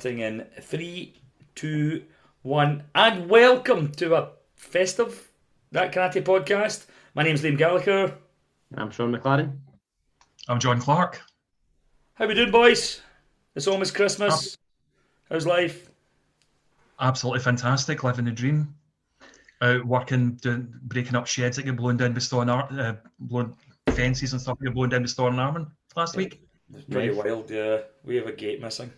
starting in 3, 2, 1, and welcome to a festive That Karate podcast. My name's Liam Gallagher. I'm Sean McLaren. I'm John Clark. How we doing, boys? It's almost Christmas. How's life? Absolutely fantastic, living the dream. Out working, breaking up sheds that get blown down by blown fences and stuff get blown down by Storm Armand last week. It's pretty wild, yeah. We have a gate missing.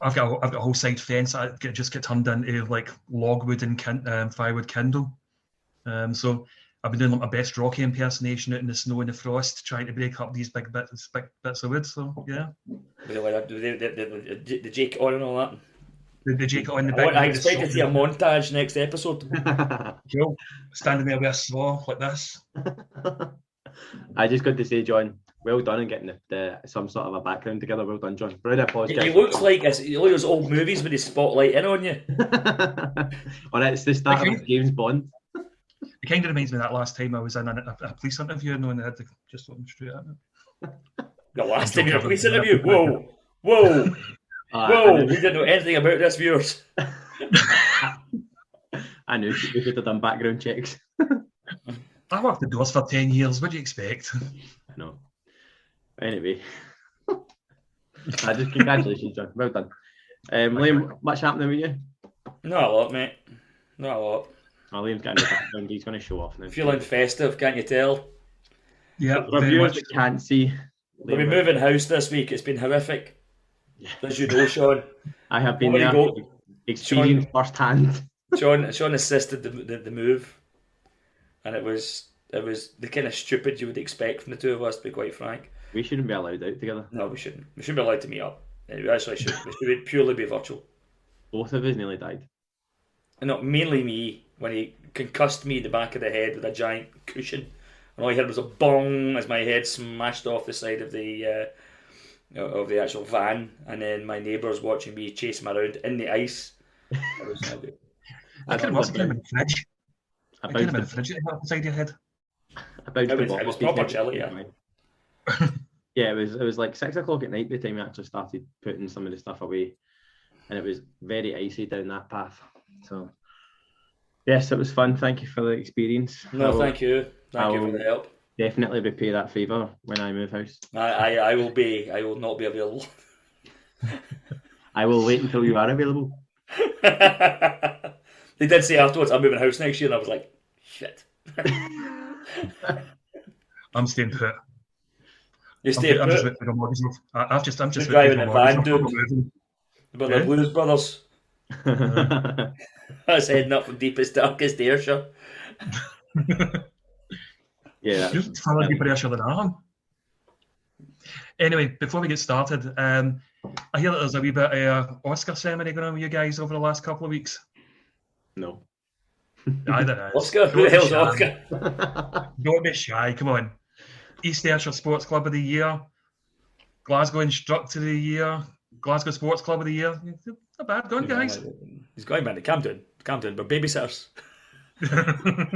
I've got a whole side fence that just get turned into like logwood and firewood kindle. So I've been doing like my best Rocky impersonation out in the snow and the frost, trying to break up these big bits of wood. So yeah. The Jake on and all that. The Jake on the big. I expect to see a montage next episode. Joe standing there with a saw like this. I just got to say, John, well done in getting some sort of a background together. Well done, John. Really apologise. He looks like those old movies with the spotlight in on you. Or it's the start of James Bond. It kind of reminds me of that last time I was in a police interview and they had to just look straight at me. The last time you had a police interview? Whoa. Whoa, we didn't know anything about this, viewers. I knew we could have done background checks. I worked the doors for 10 years. What do you expect? I know. Anyway. Just congratulations, John. Well done. Liam, much happening with you? Not a lot, mate. Not a lot. Oh, Liam's getting the background. He's going to show off now. Feeling festive, can't you tell? Yeah. For viewers that can't see, We've been moving house this week. It's been horrific. As you know, Sean. I have been there. Experienced firsthand. Sean assisted the move, and it was the kind of stupid you would expect from the two of us, to be quite frank. We shouldn't be allowed out together. No, we shouldn't. We shouldn't be allowed to meet up. We actually should. We should purely be virtual. Both of us nearly died. And not mainly me, when he concussed me in the back of the head with a giant cushion, and all I heard was a bong as my head smashed off the side of the actual van, and then my neighbours watching me chase him around in the ice. That was no good. I could have must have been in the fridge. I could have been in the fridge beside your head. It was proper chilly, yeah. Yeah, it was like 6 o'clock at night by the time we actually started putting some of the stuff away, and it was very icy down that path. So yes, it was fun. Thank you for the experience. No, thank you. Thank you for the help. Definitely repay that favour when I move house. I will be. I will not be available. I will wait until you are available. They did say afterwards, I'm moving house next year, and I was like, shit. I'm staying put. You stay put? I'm just I'm just driving a van, dude. But the Blues Brothers. I was heading up from deepest, darkest Ayrshire. Yeah, you're far deeper Ayrshire than I am. Anyway, before we get started, I hear that there's a wee bit of Oscar ceremony going on with you guys over the last couple of weeks. No. Either is. Oscar? Who the hell's Oscar? Don't be shy, come on. East Ayrshire Sports Club of the Year, Glasgow Instructor of the Year, Glasgow Sports Club of the Year. Not bad, go on, guys. He's going back to Camden. We're babysitters.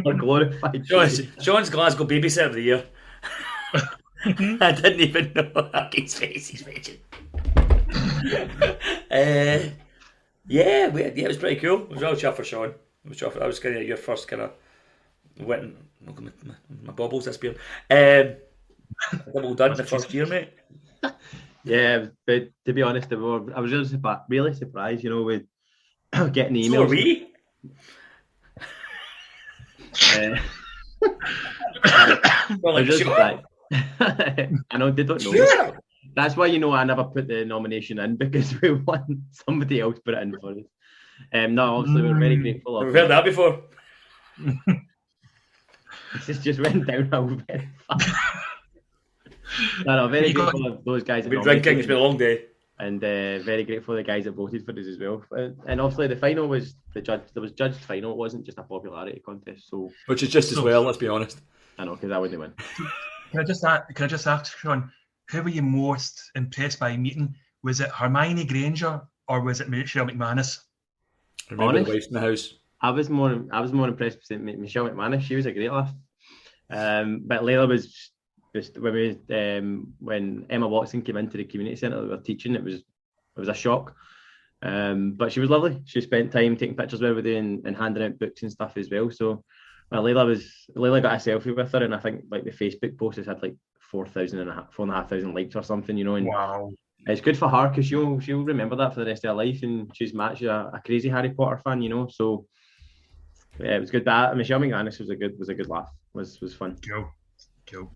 We're glorified. Sean's Glasgow Babysitter of the Year. I didn't even know his face. He's mentioned. Yeah, it was pretty cool. It was real chuffed for Sean. I was kind of your first kind of went. My baubles disappeared. Double done in the first year, mate. Yeah, but to be honest, I was really surprised, with getting the emails. So are we? I was just surprised. I know they don't know. Sure. That's why I never put the nomination in, because we won. Somebody else put it in for us. No, obviously we're very grateful. We've heard that before. This just went downhill very fast. No, very grateful of those guys. We've been drinking. It's been a long day. And very grateful for the guys that voted for us as well. And obviously the final was there was judged final. It wasn't just a popularity contest. So which is just as well. Let's be honest. I know, because I wouldn't win. Can I just ask, Sean, who were you most impressed by meeting? Was it Hermione Granger or was it Michelle McManus? Remember the wife in the house. I was more impressed with Michelle McManus. She was a great laugh. But Layla was just when Emma Watson came into the community centre that we were teaching. It was was a shock. But she was lovely. She spent time taking pictures with everybody and handing out books and stuff as well. So Layla got a selfie with her, and I think like the Facebook post has had like 4,500 likes or something, and Wow. it's good for her because she'll remember that for the rest of her life, and she's a crazy Harry Potter fan, so yeah, it was good. But Michelle McManus was a good laugh. Was fun. Cool.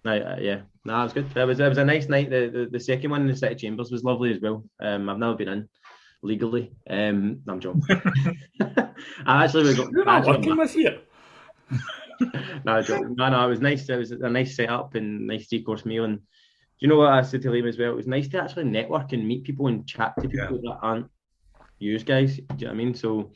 Yeah, no, it was good. It was a nice night. The second one in the City Chambers was lovely as well. I've never been in legally. No, I'm joking. I actually You're not working with you. No, it was nice. It was a nice setup and nice 3-course meal. And do you know what I said to Liam as well? It was nice to actually network and meet people and chat to people that aren't yous guys. Do you know what I mean? So,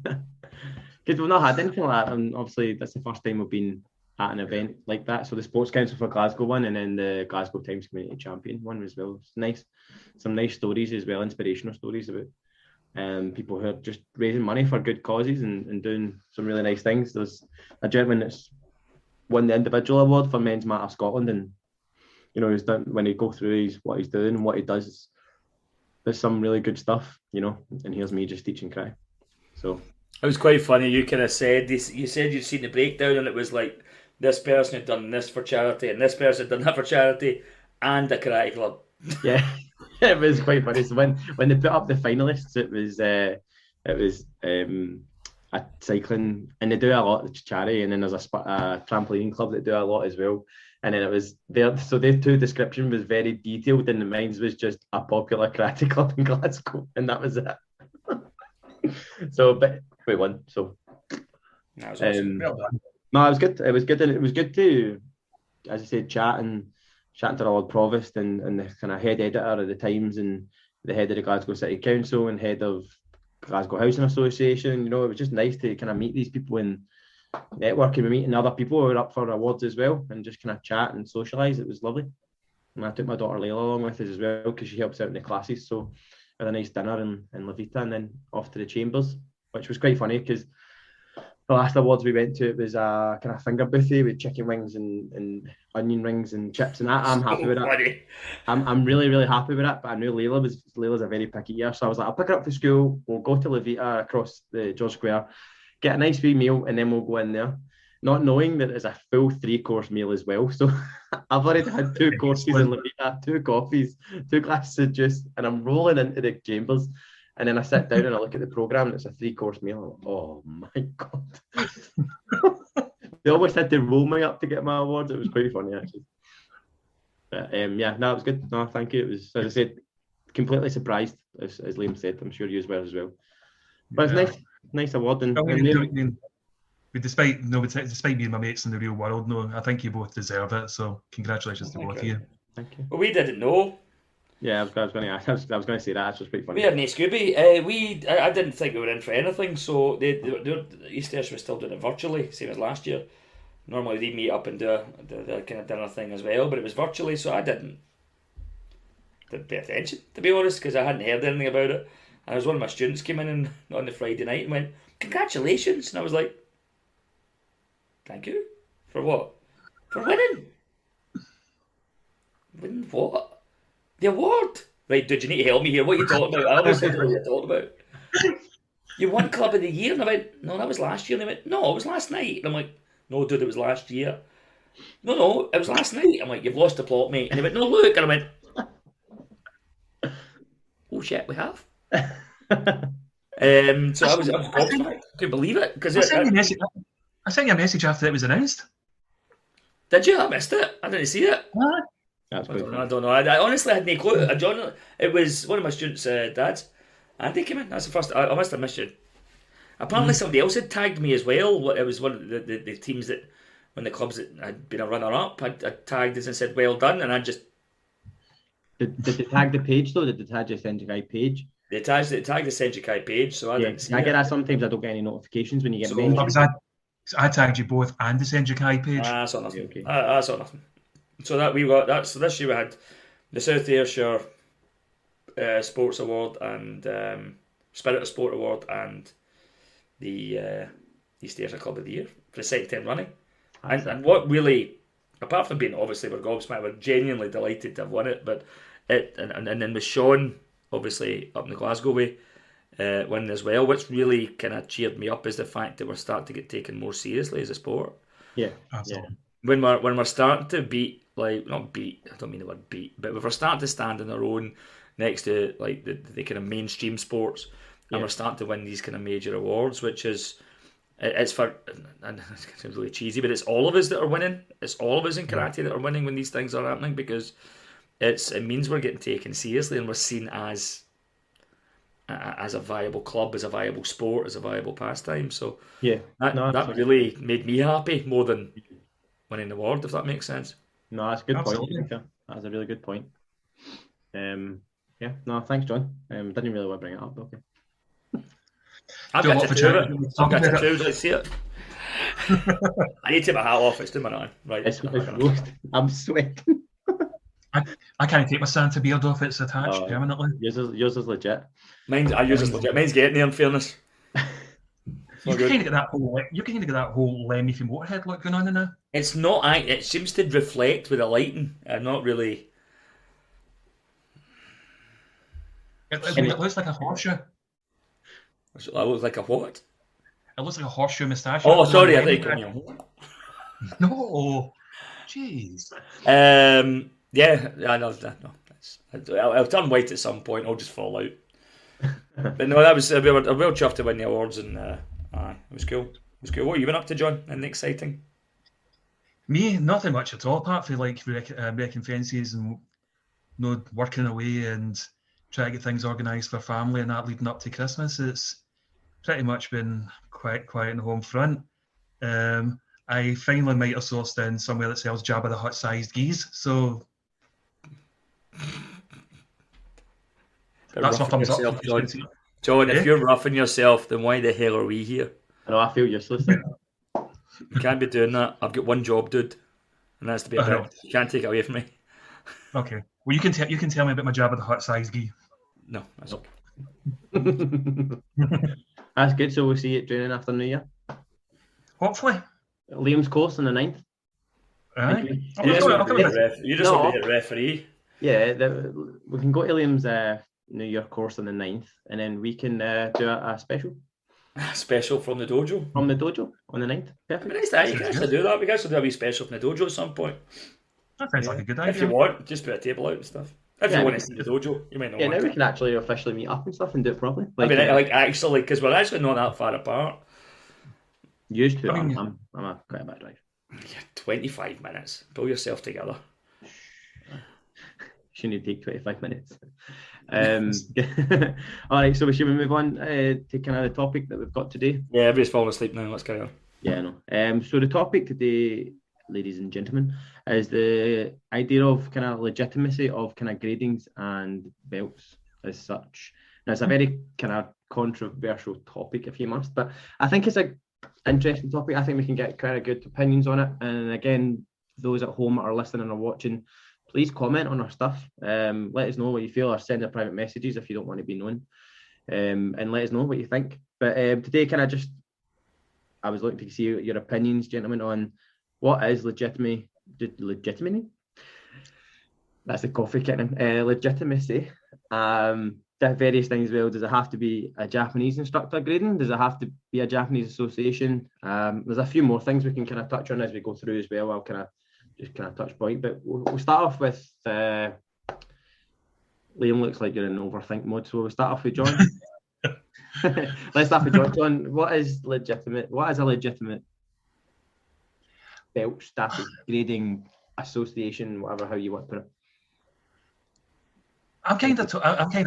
because we've not had anything like that, and obviously that's the first time we've been at an event like that. So the Sports Council for Glasgow one, and then the Glasgow Times Community Champion one as well. It's nice, some nice stories as well, inspirational stories about people who are just raising money for good causes and doing some really nice things. There's a gentleman that's won the individual award for Men's Matter Scotland, and he's done, when you go through what he's doing and what he does, there's some really good stuff, and here's me just teaching cry. So it was quite funny. You kind of said this. You said you'd seen the breakdown, and it was like this person had done this for charity, and this person had done that for charity, and a karate club. Yeah, it was quite funny. So when they put up the finalists, it was a cycling, and they do a lot of charity, and then there's a trampoline club that do a lot as well. And then it was there. So their two description was very detailed, and the mine was just a popular karate club in Glasgow, and that was it. So, but we won. So, that was awesome. Well done. No, it was good. It was good, and it was good to, as I said, chatting to the Lord Provost and the kind of head editor of the Times and the head of the Glasgow City Council and head of Glasgow Housing Association. It was just nice to kind of meet these people and network and meeting other people who are up for awards as well, and just kind of chat and socialise. It was lovely. And I took my daughter Layla along with us as well because she helps out in the classes. So we had a nice dinner in Levita and then off to the Chambers, which was quite funny because the last awards we went to, it was a kind of finger buffet with chicken wings and onion rings and chips, and I'm happy with that. I'm really, really happy with that. But I knew Layla's a very picky eater, so I was like, I'll pick her up for school. We'll go to Levita across the George Square, get a nice wee meal, and then we'll go in there. Not knowing that it's a full 3-course meal as well. So I've already had 2 courses in Levita, 2 coffees, 2 glasses of juice, and I'm rolling into the Chambers. And then I sit down and I look at the programme and it's a 3-course meal. Oh my God. They almost had to roll me up to get my awards. It was quite funny actually. But it was good. No, thank you. It was, as I said, completely surprised, as Liam said. I'm sure you as well. But it's nice award. And despite me and my mates in the real world, I think you both deserve it. So congratulations to both of you. Thank you. Well, we didn't know. Yeah, I was going to say that. It's just pretty funny. We had an Scooby. I didn't think we were in for anything, so the Easters were still doing it virtually, same as last year. Normally they meet up and do the kind of dinner thing as well, but it was virtually, so I didn't pay attention, to be honest, because I hadn't heard anything about it. And as one of my students came in on the Friday night and went, "Congratulations!" and I was like, "Thank you for what? For winning? Winning what? The award?" Right, dude, you need to help me here. What are you talking about? I honestly don't know what you're talking about. You won Club of the Year? And I went, "No, that was last year." And they went, "No, it was last night." And I'm like, "No, dude, it was last year." No, it was last night. I'm like, "You've lost the plot, mate." And they went, "No, look." And I went, "Oh shit, we have." So I was gobsmacked. I couldn't believe it. I sent you a message after it was announced. Did you? I missed it. I didn't see it. I don't know. I honestly had no clue. It was one of my students' dads. Andy came in. That's the first. I must have missed you. Apparently, somebody else had tagged me as well. It was one of the teams that, when the clubs that had been a runner-up, I tagged us and said, "Well done," and I just... Did they tag the page, though? Did they tag the Senjukai page? They tagged the Senjukai page, so I didn't see it. I get that sometimes. I don't get any notifications when you get mentioned. I tagged you both and the Senjukai page. I saw nothing. Okay. I saw nothing. So that we got that. So this year we had the South Ayrshire Sports Award and Spirit of Sport Award and the East Ayrshire Club of the Year for the second time running. And what really, apart from being obviously we're gobsmacked, we're genuinely delighted to have won it. But and then with Sean, obviously up in the Glasgow way, winning as well, which really kind of cheered me up is the fact that we're starting to get taken more seriously as a sport. Yeah, Absolutely. When we're starting to beat, like, not beat, I don't mean the word beat, but if we're starting to stand on our own next to like the kind of mainstream sports, and we're starting to win these kind of major awards, which is it's for, and it's really cheesy, but it's all of us that are winning. It's all of us in karate that are winning when these things are happening, because it means we're getting taken seriously and we're seen as a viable club, as a viable sport, as a viable pastime. So that really made me happy more than winning the award, if that makes sense. No, that's a good Absolutely. point. That's a really good point. Yeah, no, thanks, John. Didn't really want to bring it up, okay. I've Do a got lot for tattoos. charity. I've got tattoos. Let's see it. I need to take my hat off. It's doing my eye. Right. It's roast. I'm sweating. I can't take my Santa beard off. It's attached Oh. permanently. Yours is legit. I use this legit. Mine's getting there, in fairness. You can kind of get that whole Lemmy from Motorhead look going on in there. It's not. It seems to reflect with the lighting. I'm not really. It looks like a horseshoe. I look like a what? It looks like a horseshoe moustache. Oh, sorry. I think you called me a what? No. Jeez. Yeah. I'll turn white at some point. I'll just fall out. But no, that was we were real chuffed to win the awards, and it was cool. It was cool. What have you been up to, John? Anything exciting? Me, nothing much at all, apart from like making fences and working away and trying to get things organised for family and that leading up to Christmas. It's pretty much been quite quiet on the home front. I finally might have sourced in somewhere that sells Jabba the Hutt sized geese, so that's my thumbs up. John, if you're roughing yourself, then why the hell are we here? I know, I feel useless. You can't be doing that. I've got one job, dude, and that's to be a belt. You can't take it away from me. Okay. Well, you can tell me about my Jabba the Hutt sized geese. No, that's okay. That's good. So we'll see you at training after New Year. Hopefully. Liam's course on the 9th. Aye. You just want to hit referee. Yeah, we can go to Liam's New Year course on the 9th, and then we can do a special. Special from the dojo? From the dojo on the 9th. Perfect. You can actually do that. We can actually do a wee special from the dojo at some point. That sounds like a good idea. If you want, just put a table out and stuff. If you want to see the dojo, you might not want now to. we can actually officially meet up and stuff and do it properly. Actually, because we're actually not that far apart. Used to. I'm quite a bad drive. Yeah, 25 minutes. Pull yourself together. Shouldn't take 25 minutes. All right, so should we move on to kind of the topic that we've got today? Yeah, everybody's falling asleep now. Let's carry on. Yeah, I know. So the topic today, ladies and gentlemen, is the idea of kind of legitimacy of kind of gradings and belts as such. Now, it's a very kind of controversial topic, if you must, but I think it's an interesting topic. I think we can get kind of good opinions on it. And again, those at home that are listening or watching, please comment on our stuff. Let us know what you feel, or send us private messages if you don't want to be known. And let us know what you think. But today, I was looking to see your opinions, gentlemen, on what is legitimacy. That's the coffee kitten. Legitimacy. Various things. Well, does it have to be a Japanese instructor grading? Does it have to be a Japanese association? There's a few more things we can kind of touch on as we go through as well. I'll kind of touch point, but we'll start off with Liam. Looks like you're in overthink mode, so we'll start off with John. Let's start with John. John, what is legitimate? What is a legitimate belt status grading association, whatever how you want to put it? I'm kind of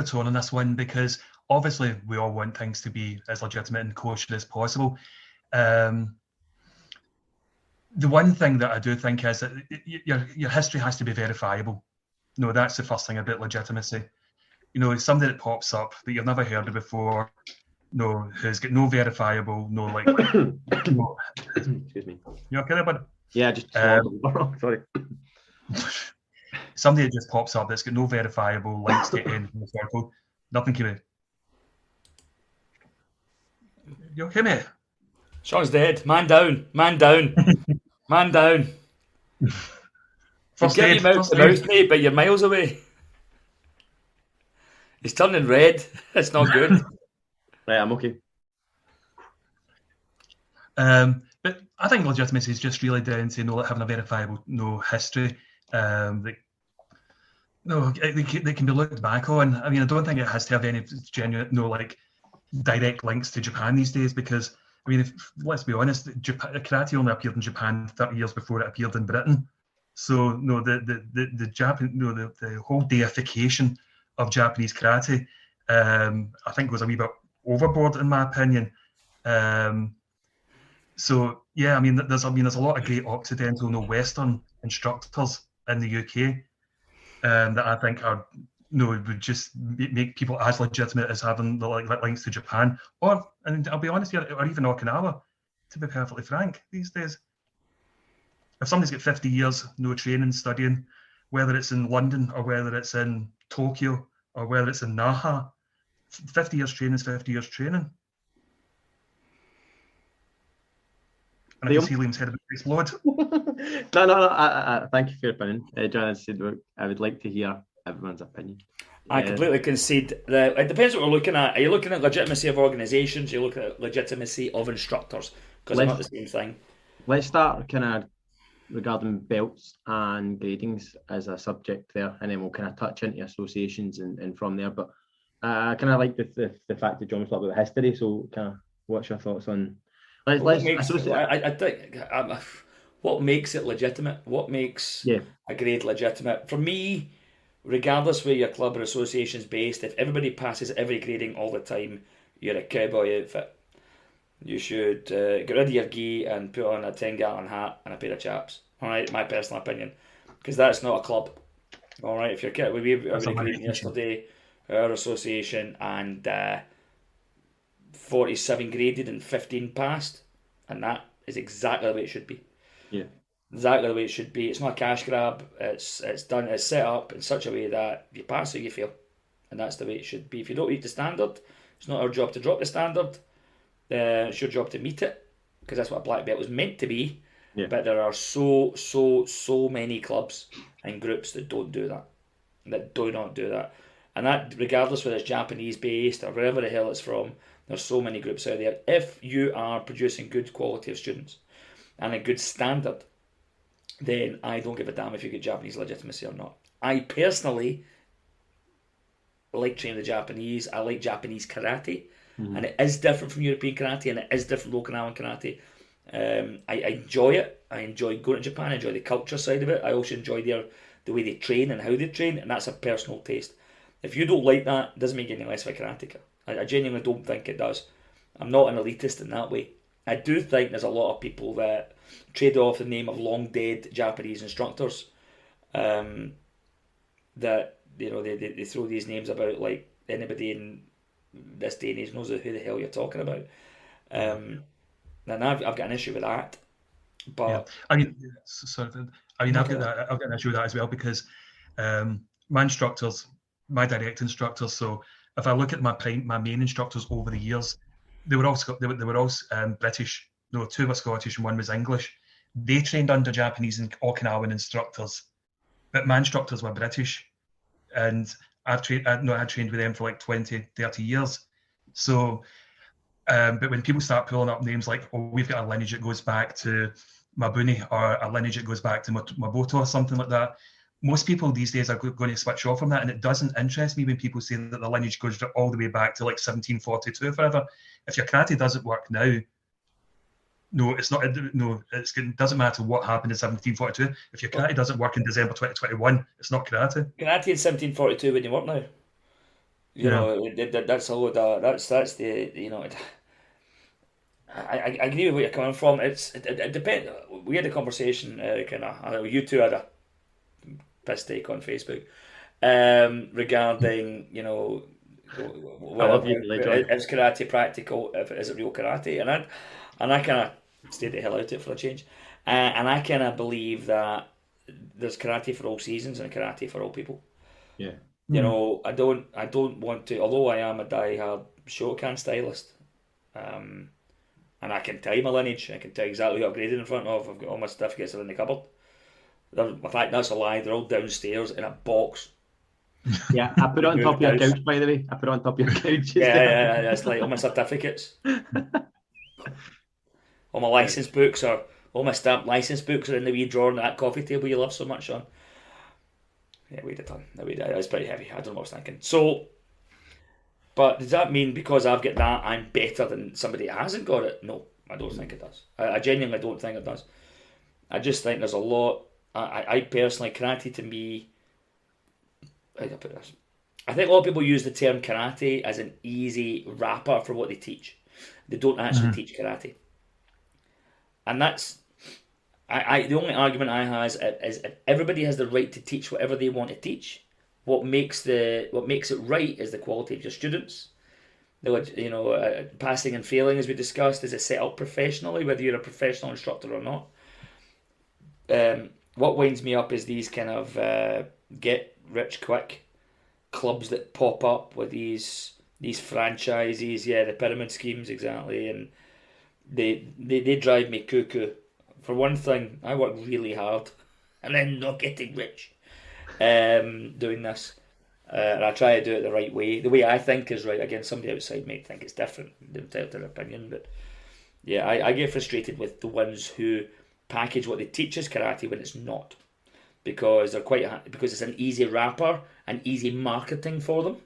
torn on this one, because obviously we all want things to be as legitimate and kosher as possible. The one thing that I do think is that your history has to be verifiable. That's the first thing about legitimacy. Somebody that pops up that you've never heard of before, who's got no verifiable, Excuse me. You okay there, bud? Yeah, just sorry. Somebody that just pops up that's got no verifiable links to anything in the circle, nothing can be. You okay, mate? Sean's dead. Man down. Man down. Man down. First Get aid, your mouth, mate, but you're miles away. He's turning red. It's not good. Right, I'm okay. But I think legitimacy is just really down to having a verifiable history. They can be looked back on. I mean, I don't think it has to have any genuine, direct links to Japan these days, because I mean, let's be honest, karate only appeared in Japan 30 years before it appeared in Britain. So the Japan, the whole deification of Japanese karate, I think was a wee bit overboard in my opinion. So yeah, I mean, there's a lot of great Occidental, Western instructors in the UK that I think are would just make people as legitimate as having the links to Japan, and I'll be honest here, or even Okinawa, to be perfectly frank, these days. If somebody's got 50 years training, studying, whether it's in London or whether it's in Tokyo or whether it's in Naha, 50 years training is 50 years training. And I can see Liam's head a bit explode. No. I thank you for your opinion. John, I would like to hear everyone's opinion. I completely concede that it depends what we're looking at. Are you looking at legitimacy of organisations? Are you looking at legitimacy of instructors? Because they're not the same thing. Let's start kind of regarding belts and gradings as a subject there, and then we'll kind of touch into associations and from there. But I kind of like the fact that John was talking about history. So, kind of, what's your thoughts on? I think what makes it legitimate? What makes a grade legitimate? For me, regardless where your club or association is based, if everybody passes every grading all the time, you're a cowboy outfit. You should get rid of your gi and put on a 10-gallon hat and a pair of chaps. All right, my personal opinion, because that's not a club. All right, if you're we agreed yesterday, our association, and 47 graded and 15 passed, and that is exactly the way it should be. Yeah, exactly the way it should be. It's not a cash grab. It's done. It's set up in such a way that if you pass it, you fail, and that's the way it should be. If you don't meet the standard, it's not our job to drop the standard. It's your job to meet it, because that's what a black belt was meant to be. Yeah. But there are so many clubs and groups that don't do that, that do not do that, and that regardless whether it's Japanese based or wherever the hell it's from. There's so many groups out there. If you are producing good quality of students and a good standard, then I don't give a damn if you get Japanese legitimacy or not. I personally like training the Japanese. I like Japanese karate, and it is different from European karate, and it is different from Okinawan karate. I enjoy it. I enjoy going to Japan. I enjoy the culture side of it. I also enjoy the way they train and how they train, and that's a personal taste. If you don't like that, it doesn't make you any less of a karateka. I genuinely don't think it does. I'm not an elitist in that way. I do think there's a lot of people that trade off the name of long dead Japanese instructors. That they throw these names about like anybody in this day and age knows who the hell you're talking about. And I've got an issue with that. But yeah. I mean, I've got an issue with that as well, because my instructors, my direct instructors. So if I look at my main instructors over the years, they were all British. No, 2 were Scottish and 1 was English. They trained under Japanese and Okinawan instructors, but my instructors were British, and I trained with them for like 20, 30 years. So, but when people start pulling up names like, oh, we've got a lineage that goes back to Mabuni, or a lineage that goes back to Maboto or something like that, most people these days are going to switch off from that, and it doesn't interest me when people say that the lineage goes all the way back to like 1742 or whatever. If your karate doesn't work now, it doesn't matter what happened in 1742. If your karate doesn't work in December 2021, it's not karate. Karate in 1742 wouldn't work now. You know, that's a load of, that's the, you know, I agree with where you're coming from. It depends. We had a conversation, you two had a piss take on Facebook regarding, you know, is karate practical, is it real karate, and I kind of stayed the hell out of it for a change, and I kind of believe that there's karate for all seasons and karate for all people. Yeah, you know, I don't want to, although I am a die-hard Shotokan stylist, and I can tell you my lineage, I can tell you exactly who I've graded in front of. I've got all my certificates in the cupboard. In fact, that's a lie. They're all downstairs in a box. Yeah, I put it on top of your Moved house. couch, by the way. I put it on top of your couch. Yeah, it's like all my certificates, all my license books, or all my stamped license books are in the wee drawer on that coffee table you love so much, Sean. Yeah, weighed a ton. That's pretty heavy. I don't know what I was thinking. So, but does that mean because I've got that, I'm better than somebody that hasn't got it? No, I don't think it does. I genuinely don't think it does. I just think there's a lot. I personally, karate to me, how do I put this? I think a lot of people use the term karate as an easy wrapper for what they teach. They don't actually teach karate, and that's the only argument I have is everybody has the right to teach whatever they want to teach. What makes it right is the quality of your students. Passing and failing, as we discussed, is it set up professionally, whether you're a professional instructor or not. What winds me up is these kind of get rich quick clubs that pop up with these franchises, the pyramid schemes exactly, and they drive me cuckoo. For one thing, I work really hard and then not getting rich doing this. And I try to do it the right way. The way I think is right. Again, somebody outside might think it's different. They'll tell their opinion. But yeah, I get frustrated with the ones who package what they teach as karate when it's not. Because because it's an easy wrapper and easy marketing for them.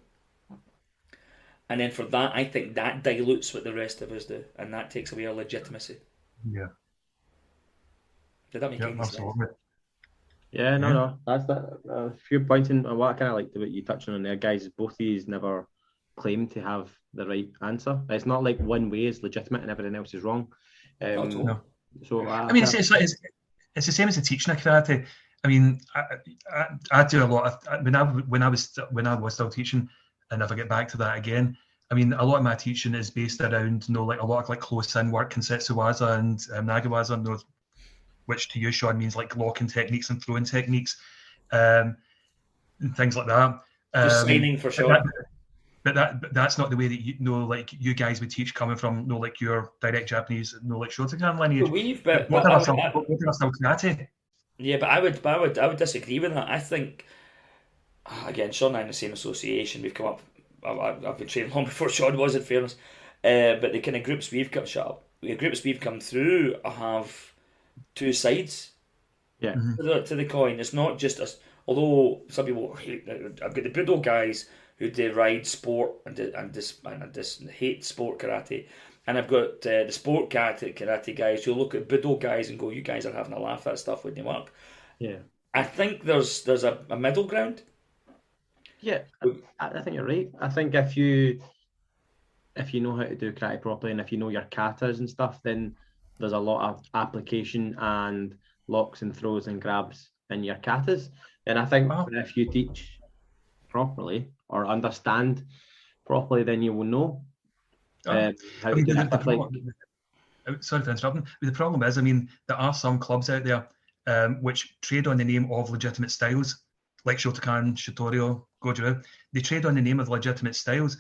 And then for that, I think that dilutes what the rest of us do. And that takes away our legitimacy. Yeah. Did that make any sense? Absolutely. Yeah, no. That's that. A few points in what I kind of liked about you touching on there, guys. Both of these never claim to have the right answer. It's not like one way is legitimate and everything else is wrong. No. So I mean, it's the same as the teaching of karate. I mean, I do a lot of when I was still teaching, and if I get back to that again, I mean, a lot of my teaching is based around like a lot of like close in work, Kensetsuwaza and Nagawaza, which to you, Sean, means like locking techniques and throwing techniques, and things like that. Just signing for sure. But that's not the way that like you guys would teach coming from like your direct Japanese, like Shotokan lineage. What are still karate? Yeah, but I would disagree with that. I think again, Sean and I are in the same association. We've come up. I've been training long before Sean was, in fairness. But the kind of groups we've come through have two sides. Yeah. To the coin. It's not just us. Although some people hate. I've got the Budo guys who deride sport and hate sport karate. And I've got the sport karate guys who look at Budo guys and go, "You guys are having a laugh at stuff when you work." Yeah. I think there's a middle ground. Yeah, I think you're right. I think if you know how to do karate properly and if you know your katas and stuff, then there's a lot of application and locks and throws and grabs in your katas. And I think if you teach properly or understand properly, then you will know how to do stuff like. Sorry for interrupting. But the problem is, I mean, there are some clubs out there which trade on the name of legitimate styles, like Shotokan, Shitorio, Goju. They trade on the name of legitimate styles,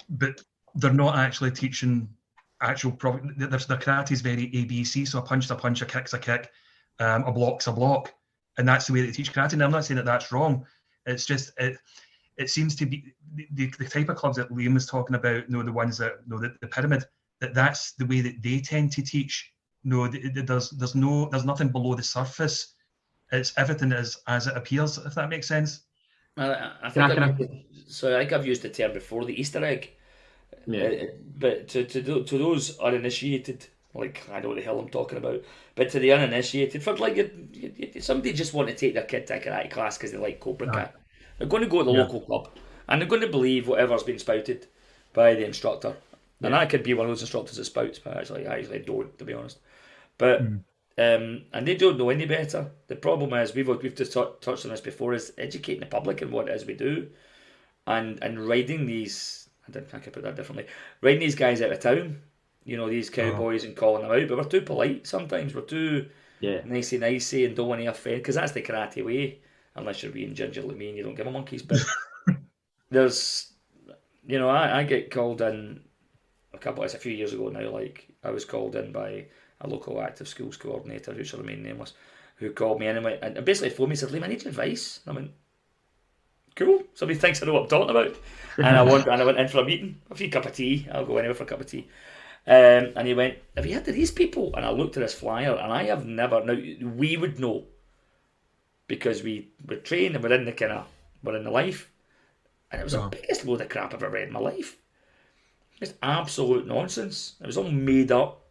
but they're not actually teaching actual proper. Their karate is very ABC, so a punch's a punch, a kick's a kick, a block's a block, and that's the way they teach karate. And I'm not saying that that's wrong. It's just it seems to be the type of clubs that Liam was talking about. The ones that the pyramid. That's the way that they tend to teach. There's nothing below the surface. It's everything as it appears. If that makes sense. I think I've used the term before, the Easter egg. Yeah. But to those uninitiated, like I know what the hell I'm talking about, but to the uninitiated, for like somebody just want to take their kid to a karate class because they like Cobra Kai, they're going to go to the local club and they're going to believe whatever's been spouted by the instructor. And I could be one of those instructors that spouts, but I actually don't, to be honest. But and they don't know any better. The problem is we've just touched on this before, is educating the public in what it is we do, and riding these. I could put that differently. Riding these guys out of town, these cowboys, and calling them out. But we're too polite sometimes. We're too nicey and don't want to offend, because that's the karate way. Unless you're being ginger like me and you don't give a monkeys. But there's, I get called in. It's a few years ago now, like I was called in by a local active schools coordinator who shall remain nameless, who called me in and basically phoned me and said, "Liam, I need your advice." And I went, cool. Somebody thinks I know what I'm talking about. And I went in for a meeting, a free cup of tea. I'll go anywhere for a cup of tea. And he went, have you heard of these people? And I looked at his flyer, and I have never. Now we would know because we're trained and we're in the life, and it was the biggest load of crap I've ever read in my life. Just absolute nonsense. It was all made up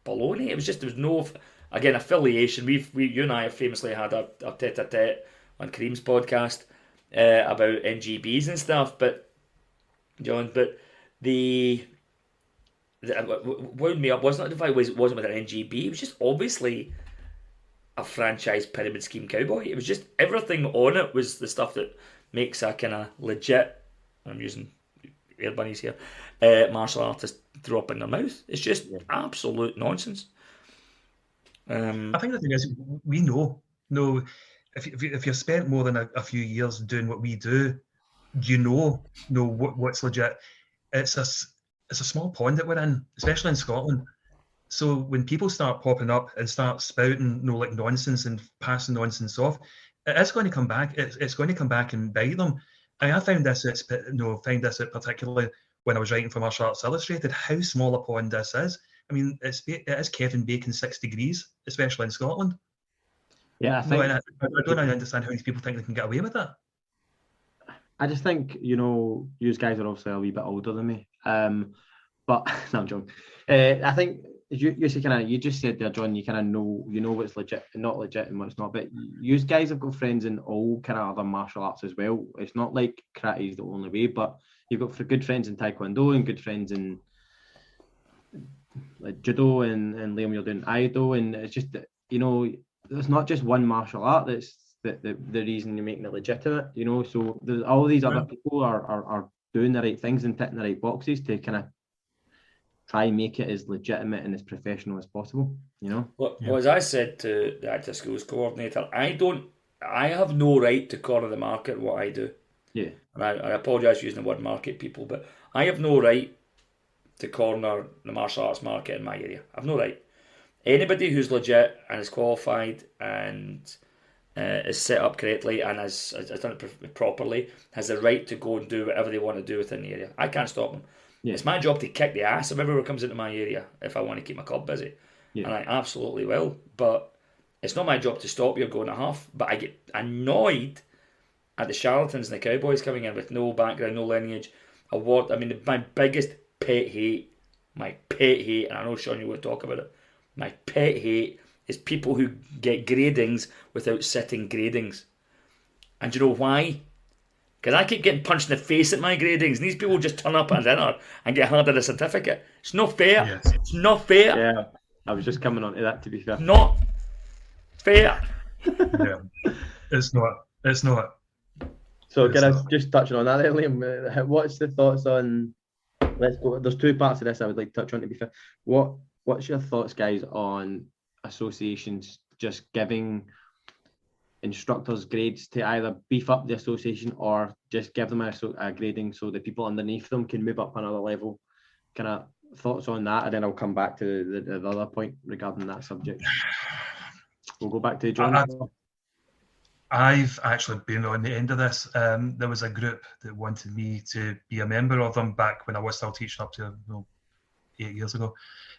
baloney. It was just there was no affiliation. You and I have famously had a tete-a-tete on Kareem's podcast about NGBs and stuff, but John, the wound me up wasn't if it wasn't with an NGB. It was just obviously a franchise pyramid scheme cowboy. It was just everything on it was the stuff that makes a kind of legit. I'm using air bunnies here. Martial artist throw up in their mouth. It's just absolute nonsense. I think the thing is, we know if you've spent more than a few years doing what we do, you know what's legit. It's a small pond that we're in, especially in Scotland. So when people start popping up and start spouting like nonsense and passing nonsense off, it's going to come back. It's going to come back and bite them. And I found this out particularly when I was writing for Martial Arts Illustrated, how small a pond this is. I mean, it is Kevin Bacon 6 degrees, especially in Scotland. Yeah, I don't understand how these people think they can get away with that. I just think, you guys are obviously a wee bit older than me. But no, I'm joking. I think you just said there, John, you kind of know what's legit and not legit and what's not. But you guys have got friends in all kind of other martial arts as well. It's not like karate is the only way, but you've got good friends in Taekwondo and good friends in like judo and Liam, you're doing Aido, and it's just that, there's not just one martial art that's the reason you're making it legitimate, so there's all these other people are doing the right things and ticking the right boxes to kind of try and make it as legitimate and as professional as possible, Well, as I said to the active schools coordinator, I have no right to corner the market what I do. Yeah. And I apologise for using the word market, people, but I have no right to corner the martial arts market in my area. I've no right. Anybody who's legit and is qualified and is set up correctly and has done it properly has the right to go and do whatever they want to do within the area. I can't stop them. Yeah. It's my job to kick the ass of everyone who comes into my area if I want to keep my club busy. Yeah. And I absolutely will. But it's not my job to stop you going a huff. But I get annoyed at the charlatans and the cowboys coming in with no background, no lineage. My biggest pet hate, and I know, Sean, you will talk about it, my pet hate is people who get gradings without sitting gradings. And do you know why? Because I keep getting punched in the face at my gradings, and these people just turn up at dinner and get handed a certificate. It's not fair. Yes. It's not fair. Yeah, I was just coming on to that, to be fair. Not fair. Yeah, it's not. It's not. So, can I just touch on that, Liam? What's the thoughts on? Let's go. There's two parts of this I would like to touch on, to be fair. What's your thoughts, guys, on associations just giving instructors grades to either beef up the association or just give them a grading so the people underneath them can move up another level? Kind of thoughts on that, and then I'll come back to the other point regarding that subject. We'll go back to John. I've actually been on the end of this. There was a group that wanted me to be a member of them back when I was still teaching up to 8 years ago.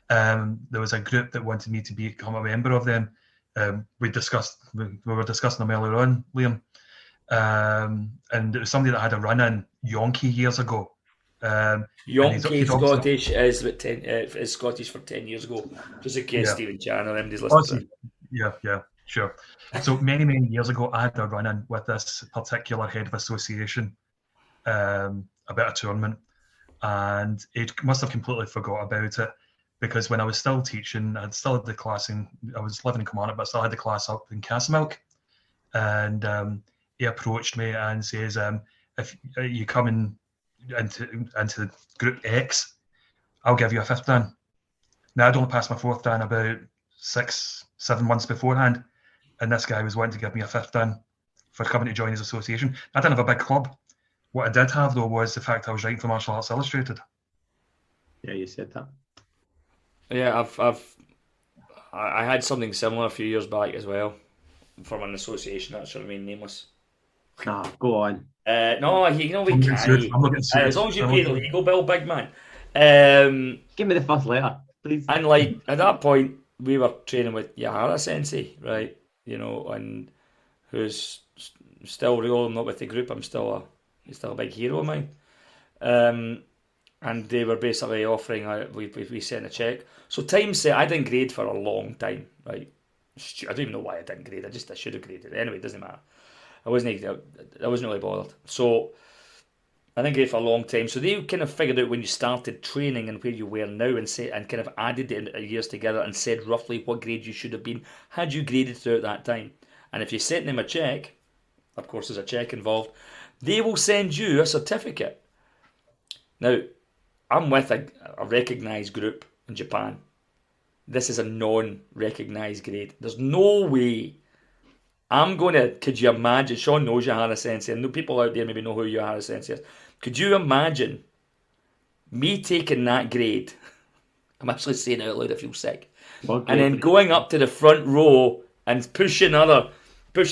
There was a group that wanted me to become a member of them. We were discussing them earlier on, Liam. And it was somebody that had a run-in Yonkie years ago. Yonkie Scottish is Scottish for 10 years ago. Just in case Stephen Chan or anybody's listening. Yeah, sure. So many years ago, I had a run-in with this particular head of association about a tournament, and it must have completely forgot about it, because when I was still teaching, I still had the class I was living in Kilmarnock, but I still had the class up in Castlemilk, and he approached me and says, if you come into group X, I'll give you a 5th Dan. Now, I'd only passed my 4th Dan about 6-7 months beforehand, and this guy was wanting to give me a 5th Dan for coming to join his association. I didn't have a big club. What I did have, though, was the fact I was writing for Martial Arts Illustrated. Yeah, you said that. Yeah, I had something similar a few years back as well from an association that should remain nameless. Go on. No, you know we I'm getting sued. can. I'm not getting sued. As long as you I'm pay not the getting- legal bill, big man. Um, Give me the first letter, please. and like at that point, we were training with Yahara Sensei, right? You know, and who's still real. I'm not with the group. He's still a big hero of mine. And they were basically offering we sent a check. So time set, I didn't grade for a long time, right? I don't even know why I didn't grade. I should have graded. Anyway, it doesn't matter. I wasn't really bothered. So I didn't grade for a long time. So they kind of figured out when you started training and where you were now and kind of added the years together and said roughly what grade you should have been had you graded throughout that time. And if you sent them a check, of course there's a check involved, they will send you a certificate. Now, I'm with a recognised group in Japan. This is a non-recognised grade. There's no way could you imagine, Sean knows Yahara Sensei, and people out there maybe know who Yahara Sensei is. Could you imagine me taking that grade? I'm actually saying it out loud, I feel sick. And then going up to the front row and pushing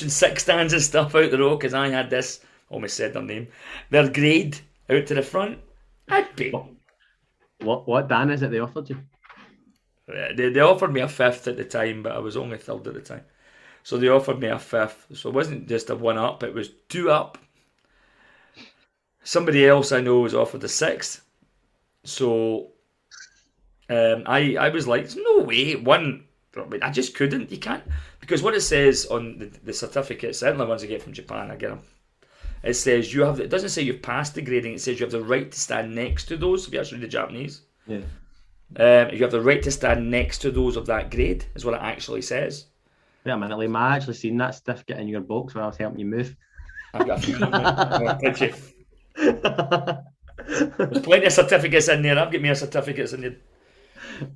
six stands and stuff out the row because I had this, almost said their name, their grade out to the front. I'd be. What Dan is it they offered you? They offered me a fifth at the time, but I was only third at the time. So they offered me a fifth. So it wasn't just a one up, it was two up. Somebody else I know was offered a sixth. So I was like, there's no way. I just couldn't. You can't. Because what it says on the certificate, certainly ones I get from Japan, I get them. It says it doesn't say you've passed the grading, it says you have the right to stand next to those, if you actually read the Japanese. Yeah. You have the right to stand next to those of that grade, is what it actually says. Wait a minute, Liam, I actually seen that certificate in your box when I was helping you move. I've got a few. Did you? There's plenty of certificates in there. I've got more certificates in there.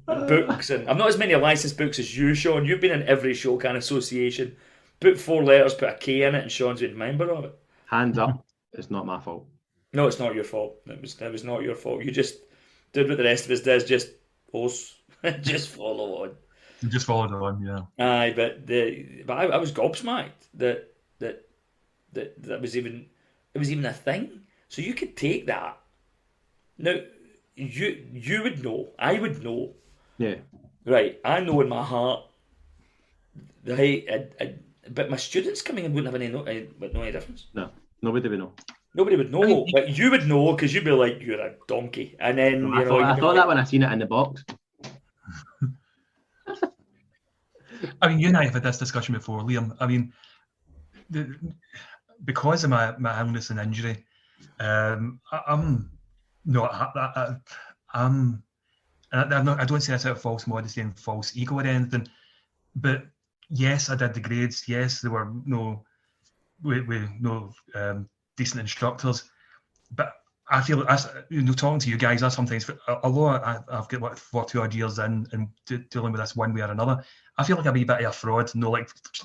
And books, and I've not as many licensed books as you, Sean. You've been in every Shokan association. Put 4 letters, put a K in it, and Sean's been a member of it. Hands up, it's not my fault. No, it's not your fault. It was not your fault. You just did what the rest of us does. Just follow on. You just followed on, yeah. Aye, but I was gobsmacked that was even a thing. So you could take that. Now you would know. I would know. Yeah. Right. I know in my heart. But my students coming in wouldn't have any difference. No, nobody would know. Nobody would know, I mean, but you would know because you'd be like, "You're a donkey," and then I thought that when I seen it in the box. I mean, you and I have had this discussion before, Liam. I mean, because of my illness and injury, I don't say this out of false modesty and false ego or anything, but yes, I did the grades. Yes, there were no decent instructors, but I feel talking to you guys, I sometimes, although I've got 42 odd years in and dealing with this one way or another, I feel like I'm a bit of a fraud. No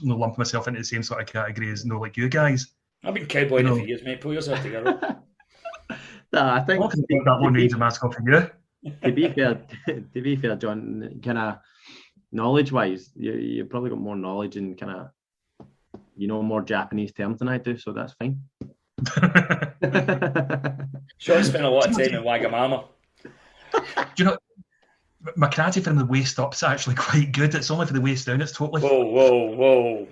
lump myself into the same sort of category as like you guys. I've been cowboying for years, mate. Pull yourself together. No, I think that one needs a mask off for you. To be fair, John, kind of knowledge-wise, you probably got more knowledge and kind of more Japanese terms than I do, so that's fine. Sure, I spent a lot of time in Wagamama. Do you know, my karate from the waist up's actually quite good. It's only for the waist down. It's totally. Whoa.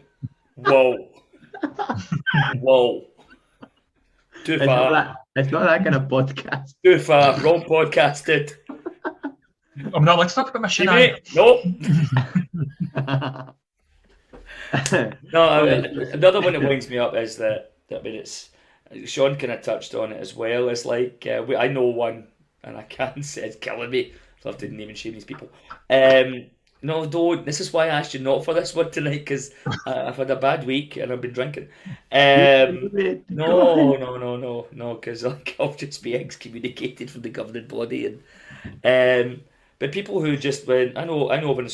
Too far. It's not that kind of podcast. Too far. Wrong podcast, dude. I'm not. Let's talk about my shit. No. No, another one that winds me up is that it's Sean kind of touched on it as well. It's like I know one, and I can't say it's killing me. I love to name and shame these people. No, don't. This is why I asked you not for this one tonight, because I've had a bad week and I've been drinking. No, because I'll just be excommunicated from the governing body. And but people who just went, I know of an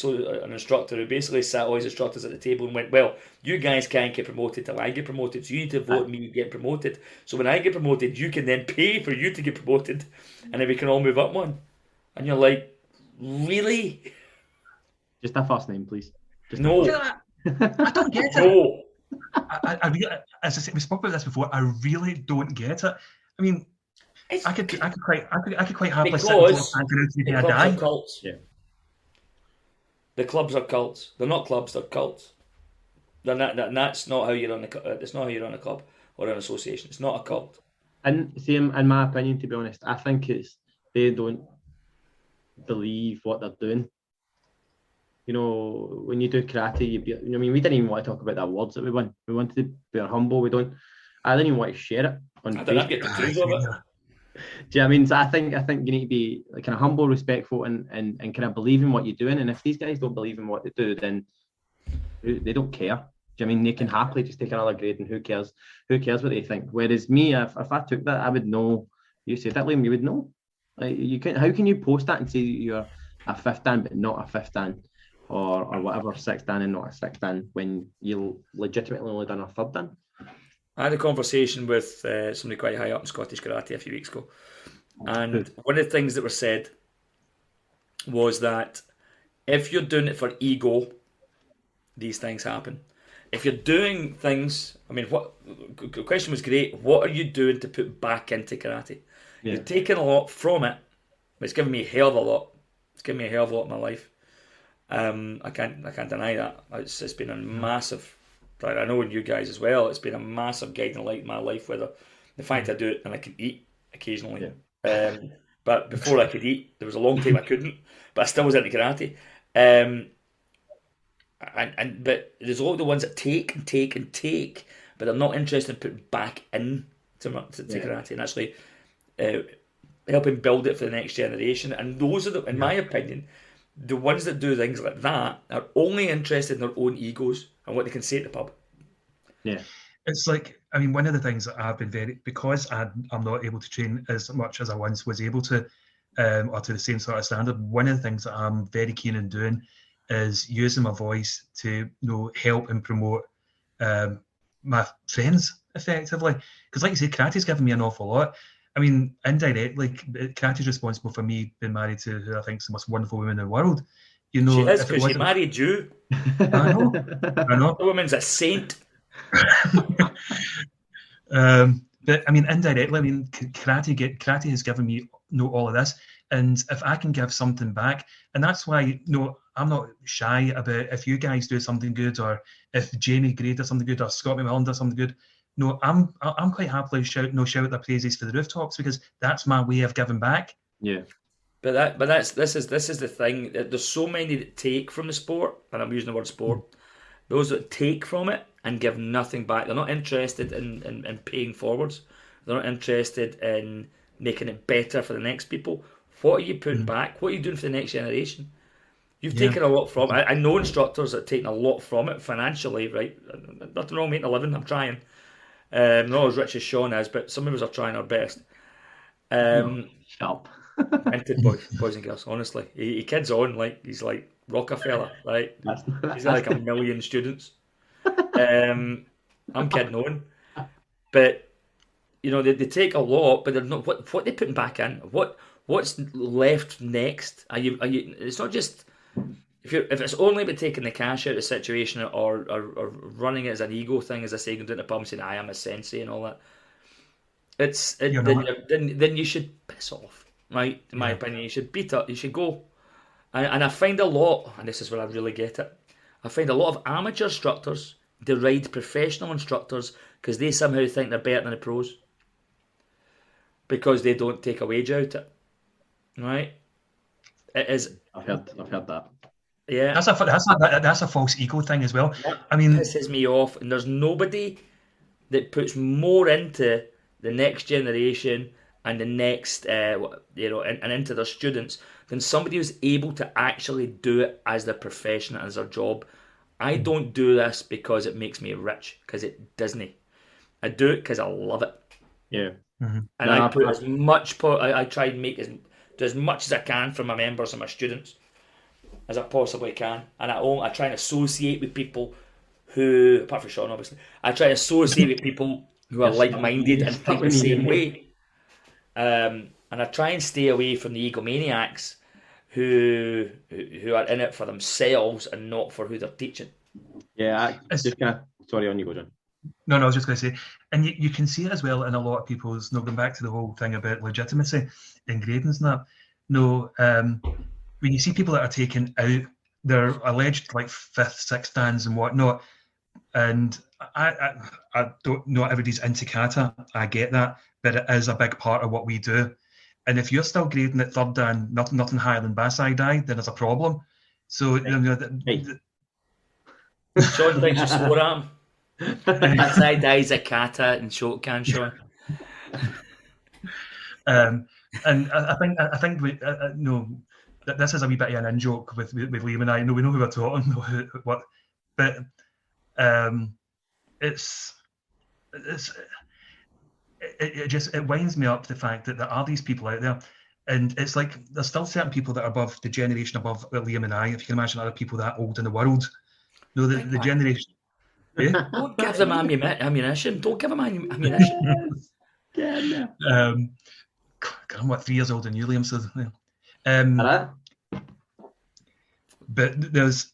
instructor who basically sat all his instructors at the table and went, well, you guys can't get promoted till I get promoted, so you need to vote me to get promoted. So when I get promoted, you can then pay for you to get promoted, and then we can all move up one. And you're like, really? Just a first name, please. No. I don't get it. No. I really, as I said, we spoke about this before. I really don't get it. I mean, I could quite happily sit and watch Because that the I clubs are die. cults. Yeah. The clubs are cults. They're not clubs. They're cults. That's not how you run it's not how you run a club or an association. It's not a cult. And see, in my opinion, to be honest, I think it's they don't believe what they're doing. You know, when you do karate, I mean, we didn't even want to talk about the awards that we won. We wanted to be humble. We don't. I didn't even want to share it on I don't get Facebook. tattoos of it. Do you know what I mean? So I think you need to be like kind of humble, respectful, and kind of believe in what you're doing. And if these guys don't believe in what they do, then they don't care. Do you know what I mean? They can happily just take another grade, and who cares? Who cares what they think? Whereas me, if I took that, I would know. You said that, Liam, you would know. Like you can. How can you post that and say you're a fifth dan but not a fifth dan, or whatever, sixth dan and not a sixth dan when you legitimately only done a third dan? I had a conversation with somebody quite high up in Scottish karate a few weeks ago, and one of the things that were said was that if you're doing it for ego, these things happen. If you're doing things, I mean, the question was great. What are you doing to put back into karate? Yeah. You've taken a lot from it, but it's given me a hell of a lot. It's given me a hell of a lot in my life. I can't deny that. It's been a massive. I know in you guys as well. It's been a massive guiding light in my life. Whether the fact I do it and I can eat occasionally, but before I could eat, there was a long time I couldn't. But I still was into karate. But there's all the ones that take and take and take, but they're not interested in putting back in to karate and actually helping build it for the next generation. And those are in my opinion, the ones that do things like that are only interested in their own egos and what they can say to the pub. Yeah. It's like, I mean, one of the things that I've been because I'm not able to train as much as I once was able to, or to the same sort of standard. One of the things that I'm very keen on doing is using my voice to help and promote my friends effectively. Because like you said, karate's given me an awful lot. I mean, indirectly, karate's responsible for me being married to who I think is the most wonderful woman in the world. You know, she is, because she married you. I know. The woman's a saint. But I mean, indirectly, I mean, karate has given me all of this, and if I can give something back, and that's why I'm not shy about if you guys do something good, or if Jamie Gray does something good, or Scott McMillan does something good. No, I'm quite happily shout their praises for the rooftops, because that's my way of giving back. Yeah. But this is the thing. There's so many that take from the sport, and I'm using the word sport. Those that take from it and give nothing back. They're not interested in paying forwards. They're not interested in making it better for the next people. What are you putting back? What are you doing for the next generation? You've taken a lot from it. I know instructors that have taken a lot from it financially, right? Nothing wrong making a living. I'm trying. Not as rich as Sean is, but some of us are trying our best. Sharp. Minted boys and girls, honestly. He kids on like he's like Rockefeller, right? He's got like 1 million students. I'm kidding on. But they take a lot, but they're not what they putting back in. What's left next? Are you it's not just if it's only about taking the cash out of the situation or running it as an ego thing, as I say, going down to the pub and saying I am a sensei and all that. Then you should piss off, right? In my opinion, you should beat up. You should go. And I find a lot, and this is where I really get it. I find a lot of amateur instructors deride professional instructors because they somehow think they're better than the pros because they don't take a wage out it. Right? It is. I've heard that. Yeah, that's a false ego thing as well. That I mean, pisses me off, and there's nobody that puts more into the next generation and the next, and into their students than somebody who's able to actually do it as their profession, as their job. I don't do this because it makes me rich, because it doesn't. I do it because I love it. Yeah. And I put as much. I try and do as much as I can for my members and my students as I possibly can, and I try and associate with people who, apart from Sean, obviously, I try to associate with people who are like-minded and think the same way. And I try and stay away from the egomaniacs who are in it for themselves and not for who they're teaching. Yeah, just kind of Sorry, on you go, John. No, I was just going to say, and you can see it as well in a lot of people's, going back to the whole thing about legitimacy in gradings and that. When you see people that are taken out, they're alleged like 5th, 6th dans and whatnot, and I don't know everybody's into kata. I get that, but it is a big part of what we do. And if you're still grading at 3rd dan, nothing higher than Basai Dai, then there's a problem. So Sean thinks you swore at him. Basai Dai's a kata and Shokan, Sean. And I think that this is a wee bit of an in-joke with Liam and I. We know who we're talking, what, but it winds me up the fact that there are these people out there, and it's like there's still certain people that are above the generation above Liam and I. If you can imagine other people that old in the world, the generation. Yeah? Don't give them ammunition. Don't give them ammunition. Yeah. I'm 3 years older than you, Liam. So, but there's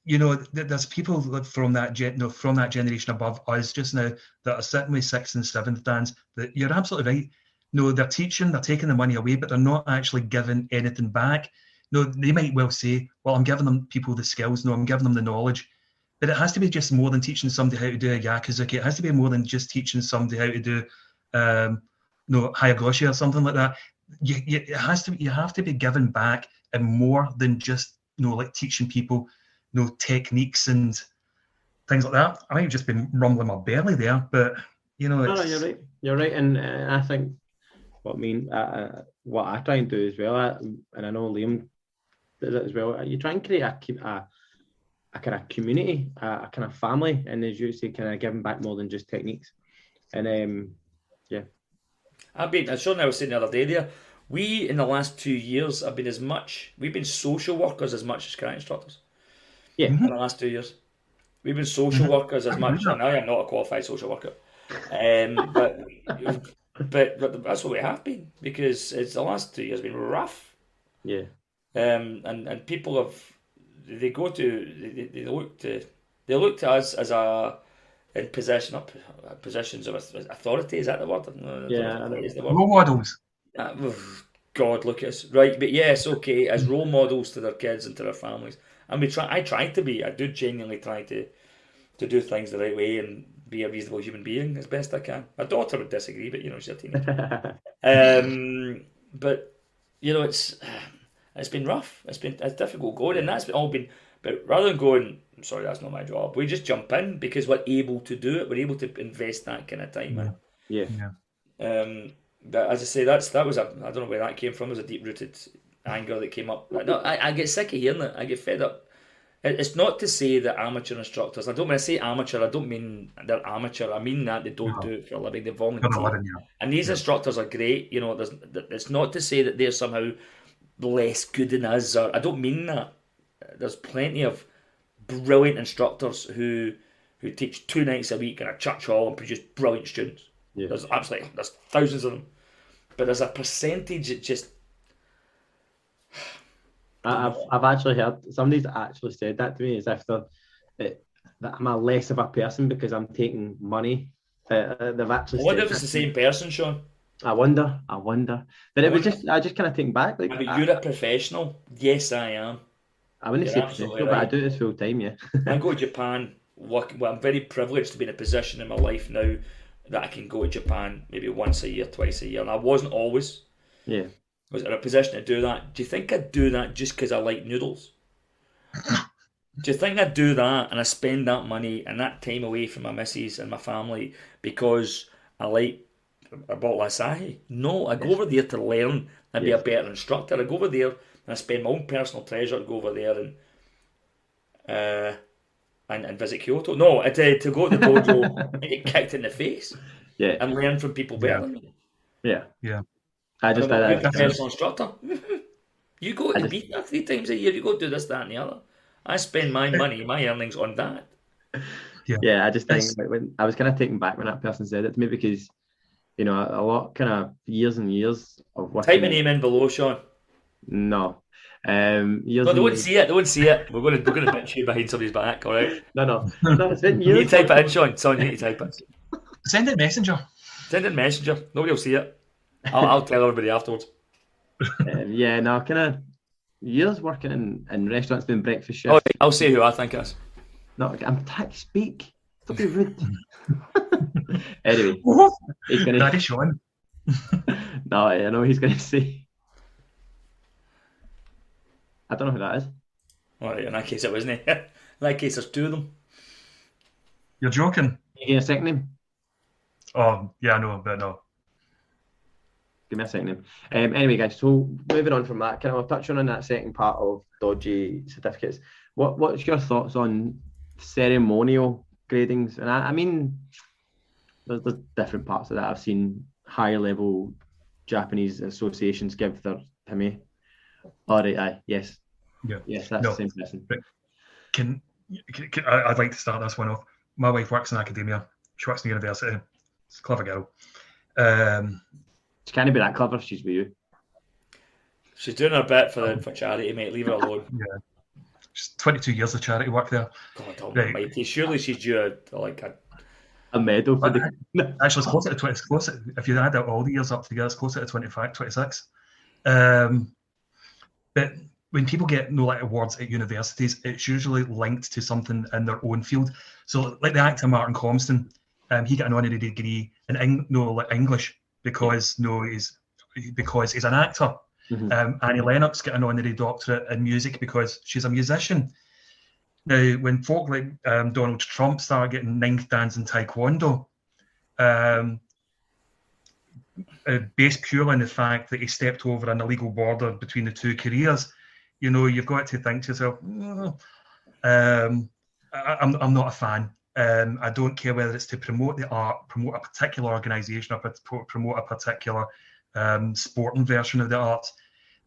people from that generation above us just now that are sitting with 6th and 7th dans. That you're absolutely right. No, they're teaching, they're taking the money away, but they're not actually giving anything back. No, they might well say, "Well, I'm giving them people the skills. No, I'm giving them the knowledge." But it has to be just more than teaching somebody how to do a yakuzuki. It has to be more than just teaching somebody how to do, hayagoshi or something like that. You have to be given back, and more than just like teaching people techniques and things like that. I might have just been rumbling my belly there, but No, you're right, and I think what I try and do as well, and I know Liam does it as well. You try and create a kind of community, a kind of family, and as you say, kind of giving back more than just techniques. And Sean and I was saying the other day there, we in the last 2 years we've been social workers as much as karate instructors. Yeah. In the last 2 years. We've been social workers as much, and I am not a qualified social worker. But that's what we have been, because it's the last 2 years been rough. Yeah. And people they look to us as in positions of authority. Is that the word? Role models. God, look at us, right? But yes, okay, as role models to their kids and to their families, and I try to be. I do genuinely try to do things the right way and be a reasonable human being as best I can. My daughter would disagree, but she's a teenager. But it's been rough. It's difficult going, and that's all been. But rather than going, I'm sorry, that's not my job, we just jump in because we're able to do it. We're able to invest that kind of time in. Yeah. But as I say, that was I don't know where that came from. It was a deep-rooted anger that came up. No, I get sick of hearing it. I get fed up. It's not to say that amateur instructors, when I say amateur, I don't mean they're amateur. I mean that they don't do it for a living. They volunteer. And these instructors are great. It's not to say that they're somehow less good than us. Or I don't mean that. There's plenty of brilliant instructors who teach 2 nights a week in a church hall and produce brilliant students. Yeah. There's thousands of them. But there's a percentage that just... I've actually heard somebody's actually said that to me, as if that I'm a less of a person because I'm taking money. They've actually. I wonder if it's the same person, Sean. I wonder. But I just kind of think back. Like, you're a professional. Yes, I am. I wouldn't say professional, right. But I do this full time. Yeah. I go to Japan. I'm very privileged to be in a position in my life now that I can go to Japan maybe once a year, twice a year, and I wasn't always. Yeah. I was in a position to do that. Do you think I'd do that just because I like noodles? Do you think I'd do that and I spend that money and that time away from my missus and my family because I like a bottle of Asahi? No, I go over there to learn and be a better instructor. I go over there and I spend my own personal treasure to go over there and visit Kyoto. No, to go to the dojo and get kicked in the face and learn from people better than me. Yeah. I'm a personal instructor. You go to Ibiza 3 times a year. You go do this, that, and the other. I spend my money, my earnings on that. Yeah, I just think when I was kind of taken back when that person said it to me, because a lot kind of years and years of working. Type my name in below, Sean. No, Years No, they and wouldn't see it. They wouldn't see it. We're gonna bitch you behind somebody's back. All right. no. It's been You need years. to type it in, Sean. Son, you need to type it. Send it Messenger. Send it in Messenger. Nobody will see it. I'll tell everybody afterwards. Yeah, no, kind of years working in restaurants doing breakfast Oh, shifts. I'll say who I think it is. No, I'm trying to speak. Don't be rude. Anyway, he's gonna. Daddy Sean. No, I know he's gonna say. I don't know who that is. All right, in that case, it wasn't. In that case, there's two of them. You're joking? Give me a second name. Oh, yeah, I know, but no. Give me a second name. Anyway, guys, so moving on from that, kind of touching on that second part of dodgy certificates. What's your thoughts on ceremonial gradings? And I mean, there's different parts of that. I've seen higher level Japanese associations give their hime. All right, aye, yes. Yeah. Yes, that's No. the same person. Can I'd like to start this one off. My wife works in academia. She works in university. She's a clever girl. She can't be that clever. She's with you. She's doing her bit for charity, mate. Leave her alone. Yeah. She's 22 years of charity work there. God Right. almighty. Surely she's due A medal for the. Actually, it's closer to 20. It's closer, if you add out all the years up together, it's closer to 25, 26. But when people get like awards at universities, it's usually linked to something in their own field. So, like the actor Martin Compston, he got an honorary degree in English because he's an actor. Mhm. Annie Lennox got an honorary doctorate in music because she's a musician. Now, when folk like Donald Trump started getting ninth dans in Taekwondo, based purely on the fact that he stepped over an illegal border between the two careers, you've got to think to yourself, I'm not a fan. I don't care whether it's to promote the art, promote a particular organisation, or promote a particular sporting version of the art.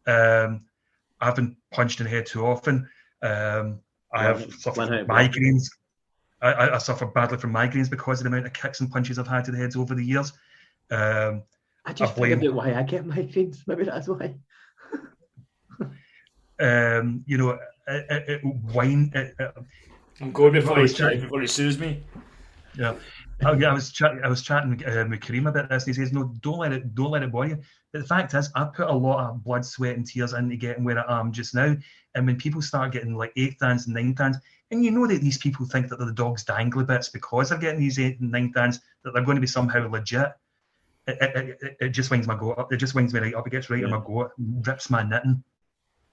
I've been punched in the head too often. I have suffered from migraines. I suffer badly from migraines because of the amount of kicks and punches I've had to the heads over the years. I just figured out why I get migraines. Maybe that's why. I'm going before he sues me. Yeah. Oh, yeah, I was chatting with Kareem about this, and he says, "No, don't let it bother you." But the fact is, I put a lot of blood, sweat, and tears into getting where I am just now. And when people start getting like 8th dans and 9th dans, and you know that these people think that they're the dog's dangly bits because they're getting these 8th and 9th dans, that they're going to be somehow legit. It just winds my goat up. It just winds me right up. It gets right in my goat, rips my knitting.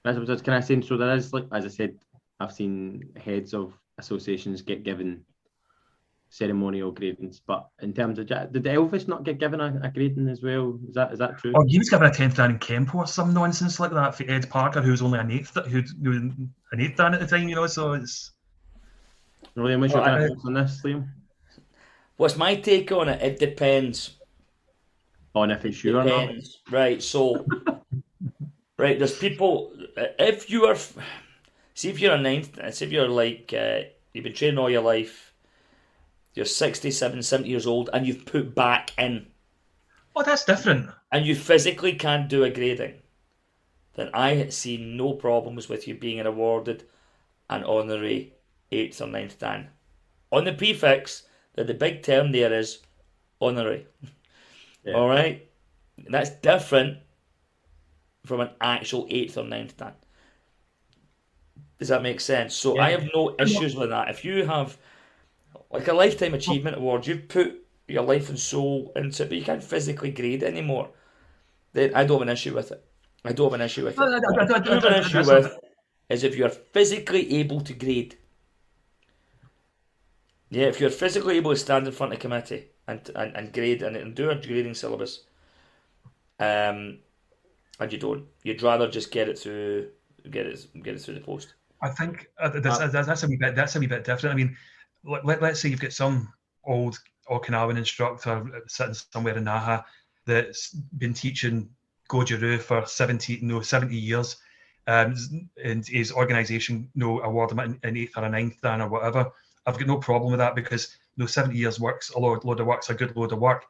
Can I say, so there is, like, as I said, I've seen heads of associations get given ceremonial gradings, but in terms of, did Elvis not get given a grading as well? Is that true? Oh, he was given a 10th dan in Kempo or some nonsense like that for Ed Parker, who was only an 8th dan at the time, so it's... William, what's your thoughts on this, Liam? What's my take on it? It depends. On if it's you or not? Right, so... right, there's people... If you're a ninth... Say if you're like... you've been training all your life, you're 67, 70 years old, and you've put back in. Oh, that's different. And you physically can't do a grading, then I see no problems with you being awarded an honorary 8th or 9th dan. On the prefix, that the big term there is honorary. Yeah. All right? That's different from an actual 8th or 9th dan. Does that make sense? So yeah. I have no issues with that. If you have like a Lifetime Achievement Award, you've put your life and soul into it, but you can't physically grade it anymore, then I don't have an issue with it. What I do have an issue with is if you're physically able to grade. Yeah, if you're physically able to stand in front of a committee and grade and do a grading syllabus, and you don't, you'd rather just get it through the post. I think that's a wee bit different. I mean, let's say you've got some old Okinawan instructor sitting somewhere in Naha that's been teaching Goju-Ryu for 70 years, and his organisation award him an 8th or a 9th dan or whatever. I've got no problem with that because 70 years work's a load of work's a good load of work.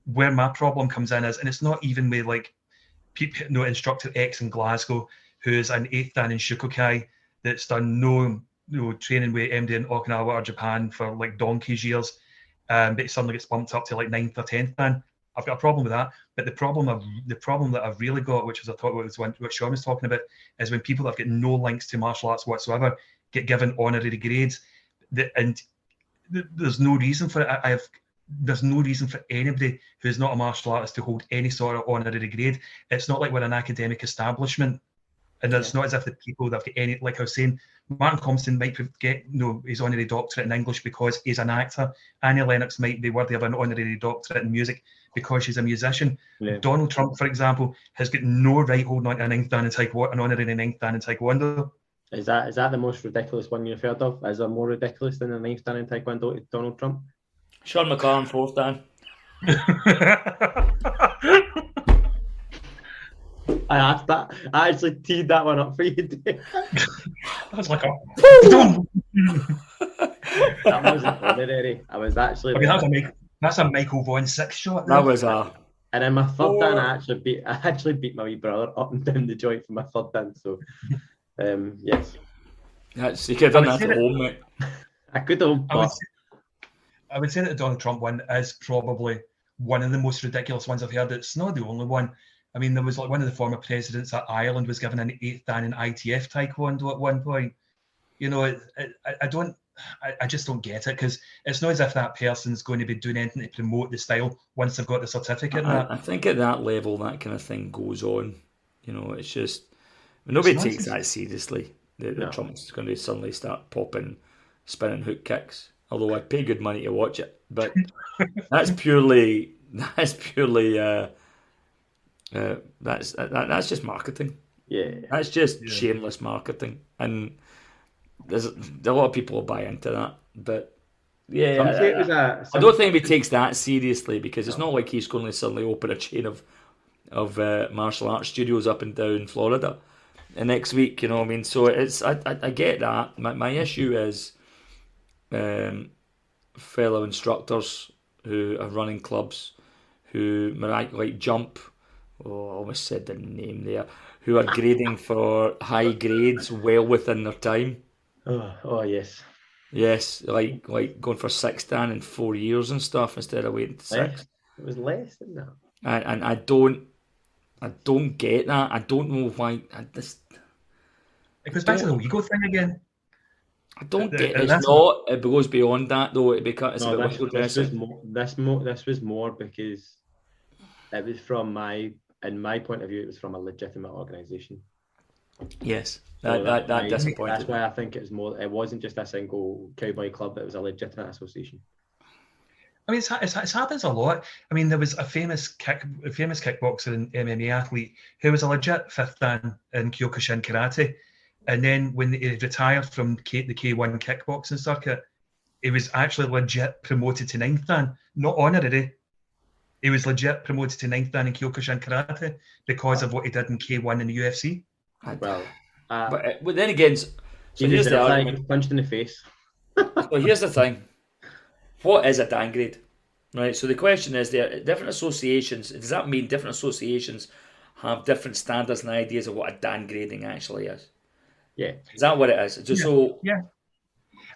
Where my problem comes in is, and it's not even with like instructor X in Glasgow who's an 8th dan in Shukokai that's done no training with MD in Okinawa or Japan for like donkey's years, but he suddenly gets bumped up to like 9th or 10th dan. I've got a problem with that. But the problem that I've really got, which was what Sean was talking about, is when people that have got no links to martial arts whatsoever get given honorary grades, and there's no reason for it. There's no reason for anybody who's not a martial artist to hold any sort of honorary grade. It's not like we're an academic establishment, and it's not as if the people that have got any, like I was saying, Martin Compton might get his honorary doctorate in English because he's an actor. Annie Lennox might be worthy of an honorary doctorate in music because she's a musician. Yeah. Donald Trump, for example, has got no right holding on to an honorary 9th dan in Taekwondo. Is that the most ridiculous one you've heard of? Is there more ridiculous than a 9th dan in Taekwondo to Donald Trump? Sean McLaren, 4th dan. I asked that. I actually teed that one up for you, Dave. That was like a... That wasn't honorary. I was actually... I mean, that's a Michael Vaughan 6 shot. That was a... And in my 3rd dan, I actually beat my wee brother up and down the joint for my 3rd dan. So, yes. You could have done that at home, mate. I could have. I would say that the Donald Trump one is probably one of the most ridiculous ones I've heard. It's not the only one. I mean, there was like one of the former presidents at Ireland was given an 8th dan in ITF Taekwondo at one point. You know, I just don't get it, because it's not as if that person's going to be doing anything to promote the style once they've got the certificate. I think at that level, that kind of thing goes on. You know, it's just nobody takes that seriously. That Trump's going to suddenly start popping spinning hook kicks. Although I'd pay good money to watch it, but that's purely that's just marketing. Yeah, that's just shameless marketing, and there's a lot of people who buy into that. But I don't think he takes that seriously, because it's not like he's going to suddenly open a chain of martial arts studios up and down Florida next week. You know what I mean? So I get that. My issue is fellow instructors who are running clubs who like Jump, I almost said the name there, who are grading for high grades well within their time. Oh yes. Yes, like going for 6th dan in 4 years and stuff instead of waiting to 6. It was less than that. And I don't get that. I don't know why. It goes back to the ego thing again. I don't get it. It's not. It goes beyond that, though. It becomes this was more because it was from in my point of view, it was from a legitimate organisation. Yes, that disappointed. That's why I think it was more. It wasn't just a single cowboy club. It was a legitimate association. I mean, it happens a lot. I mean, there was a famous kickboxer and MMA athlete who was a legit 5th dan in Kyokushin karate. And then when he retired from the K1 kickboxing circuit, he was actually legit promoted to 9th dan, not honorary. He was legit promoted to 9th dan in Kyokushin karate because of what he did in K1 in the UFC. But then again, so here's the argument. Punched in the face. So here's the thing. What is a dan grade? Right. So the question is, there are different associations. Does that mean different associations have different standards and ideas of what a dan grading actually is? Yeah. Is that what it is? Yeah.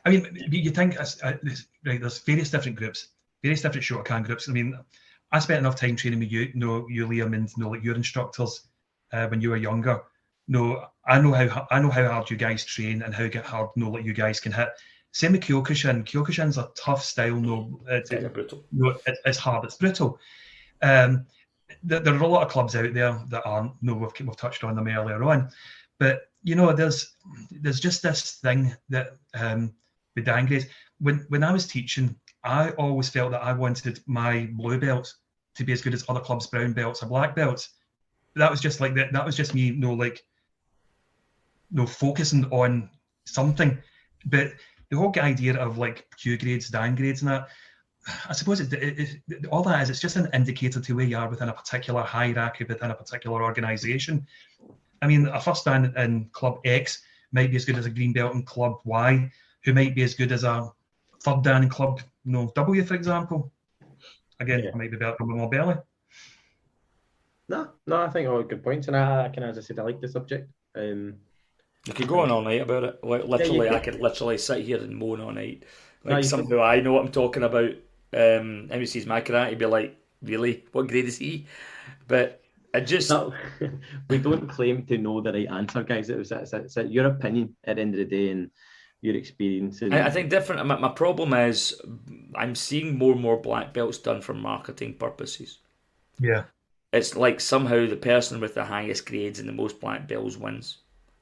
I mean, you think there's various different groups, various different Shotokan groups. I mean, I spent enough time training with you Liam, and like your instructors when you were younger. I know how hard you guys train and how hard like you guys can hit. Same with Kyokushin. Kyokushin's a tough style. It's brutal. It's hard. It's brutal. There are a lot of clubs out there that aren't. We've touched on them earlier on, but there's just this thing that with dan grades. When I was teaching, I always felt that I wanted my blue belts to be as good as other clubs' brown belts or black belts. That was just like that. That was just me, focusing on something. But the whole idea of like Q grades, dan grades, and that, I suppose all that is, it's just an indicator to where you are within a particular hierarchy within a particular organisation. I mean, a 1st dan in Club X might be as good as a green belt in Club Y, who might be as good as a 3rd dan in Club W, for example. Again, I might be better with my belly. No, I think all good points, and I can, as I said, I like the subject. You could I go on think, all night about it. yeah, you Literally, I could. could literally sit here and moan all night. No, Like you could. somehow I know what I'm talking about. Everyone sees my karate, be like, really? What grade is he? But I just, No, we don't claim to know the right answer, guys. It's your opinion at the end of the day and your experience. I And think different. My problem is I'm seeing more and more black belts done for marketing purposes. Yeah. It's like somehow the person with the highest grades and the most black belts wins,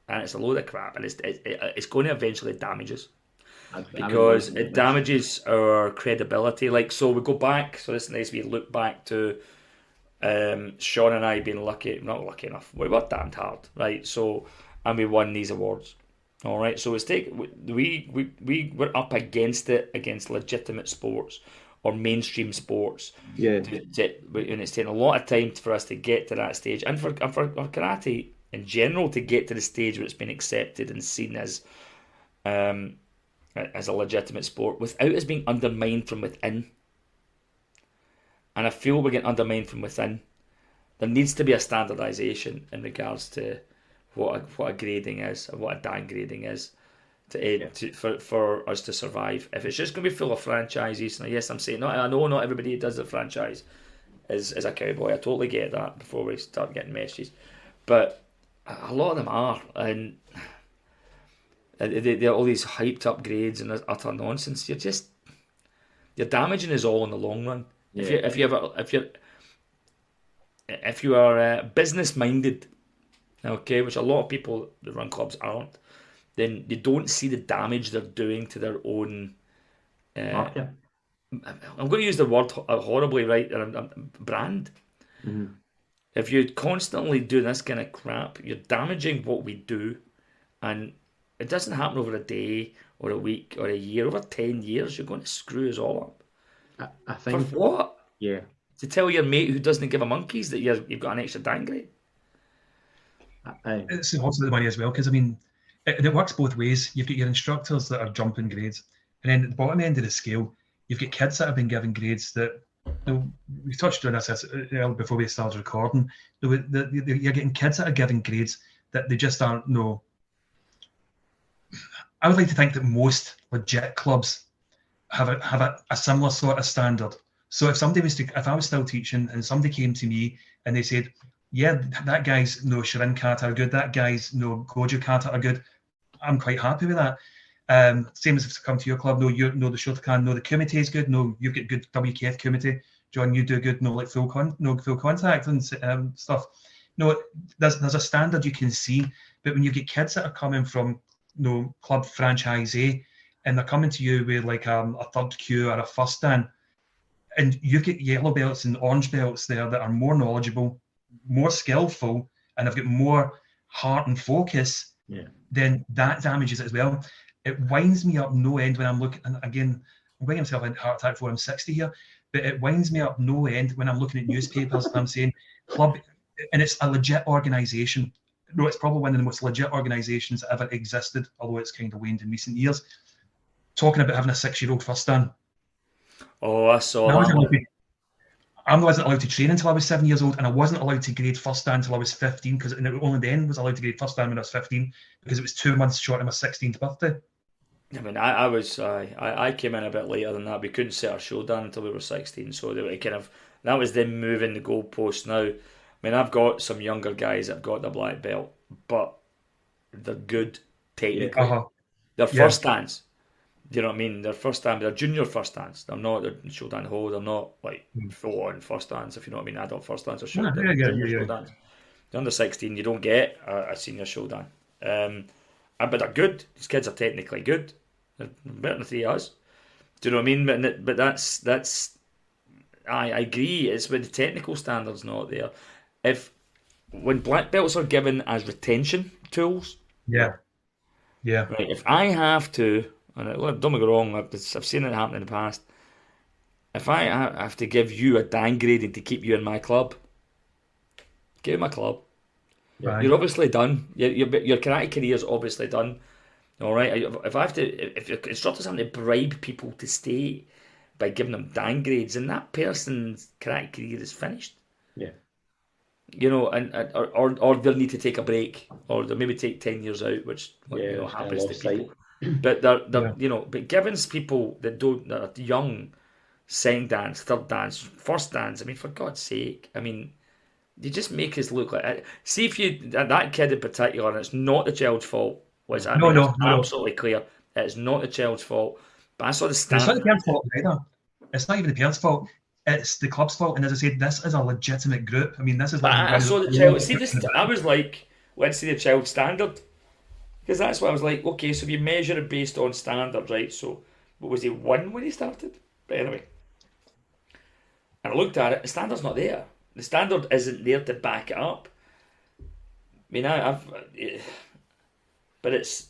and it's a load of crap, and it's going to eventually damage us I would love because to know it this. damages our credibility. Like, so we go back. So this is nice. We look back to Sean and I being lucky, not lucky enough. We worked damned hard, right? So, and we won these awards. All right. So it's we were up against it against legitimate sports or mainstream sports. Yeah, And it's taken a lot of time for us to get to that stage, and for karate in general to get to the stage where it's been accepted and seen um, as a legitimate sport without us being undermined from within. And I feel we're getting undermined from within. There needs to be a standardisation in regards to what a grading is and what a dan grading is for us to survive. If it's just going to be full of franchises, and yes, I'm saying no, I know not everybody who does the franchise is a cowboy. I totally get that before we start getting messages, but a lot of them are, and they're all these hyped up grades and utter nonsense. You're damaging us all in the long run. yeah. If you are business minded, okay, which a lot of people that run clubs aren't, then they don't see the damage they're doing to their own. Market. I'm going to use the word horribly, right? Brand. Mhm. If you constantly do this kind of crap, you're damaging what we do, and it doesn't happen over a day or a week or a year. Over 10 years, you're going to screw us all up. I For think, what? yeah. To tell your mate who doesn't give a monkeys that you've got an extra downgrade? It's also the money as well, because I mean, it works both ways. You've got your instructors that are jumping grades, and then at the bottom end of the scale, you've got kids that have been given grades that. We touched on this earlier before we started recording. You're getting kids that are giving grades that they just aren't. No, I would like to think that most legit clubs have a similar sort of standard. So if I was still teaching and somebody came to me and they said, yeah, that guy's no Shirin kata are good, that guy's no Goju kata are good, I'm quite happy with that. Same as if I come to your club, no, you know the Shotokan, no, the kumite is good, no, you've got good WKF kumite, John, you do good, no, like full contact and stuff. No, there's a standard you can see, but when you get kids that are coming from club franchisee and they're coming to you with like a third Q or a first dan, and you get yellow belts and orange belts there that are more knowledgeable, more skillful, and have got more heart and focus, then that damages it as well. It winds me up no end when I'm looking, and again, I'm bringing myself into heart attack before I'm 60 here, but it winds me up no end when I'm looking at newspapers and I'm saying club, and it's a legit organisation. No, it's probably one of the most legit organisations that ever existed, although it's kind of waned in recent years. Talking about having a 6-year-old first dan. Oh, I saw that. I wasn't allowed to train until I was 7 years old, and I wasn't allowed to grade first dan until I was 15, because only then was I allowed to grade first dan when I was 15, because it was 2 months short of my 16th birthday. I mean, I came in a bit later than that. We couldn't set our show down until we were 16, so they were kind of that was them moving the goalposts. Now, I mean, I've got some younger guys that've got the black belt, but they're good technically. They're first stands. Do you know what I mean? They're first stand, they're junior first stands. They're not Shodan Ho. They're not like full on first stands. If you know what I mean, adult first stands or Showdans. They're under 16. You don't get a senior Shodan. But they're good. These kids are technically good. They're better than 3 hours. Do you know what I mean? But that's. I agree. It's when the technical standards not there. When black belts are given as retention tools. Yeah. Right. If I have to. And don't get me wrong, I've seen it happen in the past. If I have to give you a downgrading to keep you in my club, get in my club. Right. You're obviously done. Your karate career is obviously done. All right. If your instructors having to bribe people to stay by giving them downgrades, then that person's karate career is finished. Yeah. you know, or they'll need to take a break, or they'll maybe take 10 years out, which it's kinda happens to lost people. sight. But they're Yeah. you know, but given people that are young, second dance, third dance, first dance. I mean, for God's sake, I mean, you just make us look like. See if you that kid in particular, and it's not the child's fault. Was I No, mean, that's no, no, no. absolutely clear. It's not the child's fault. But I saw the But it's not stand. the parents' fault either. It's not even the parents' fault. It's the club's fault. And as I said, this is a legitimate group. I mean, this is like I one of saw the the child. oldest See groups in this. the I band. was like, let's see the child standard, because that's what I was like. Okay, so if you measure it based on standard, right? So, what was he 1 when he started? But anyway, and I looked at it. The standard's not there. The standard isn't there to back it up. I mean, but it's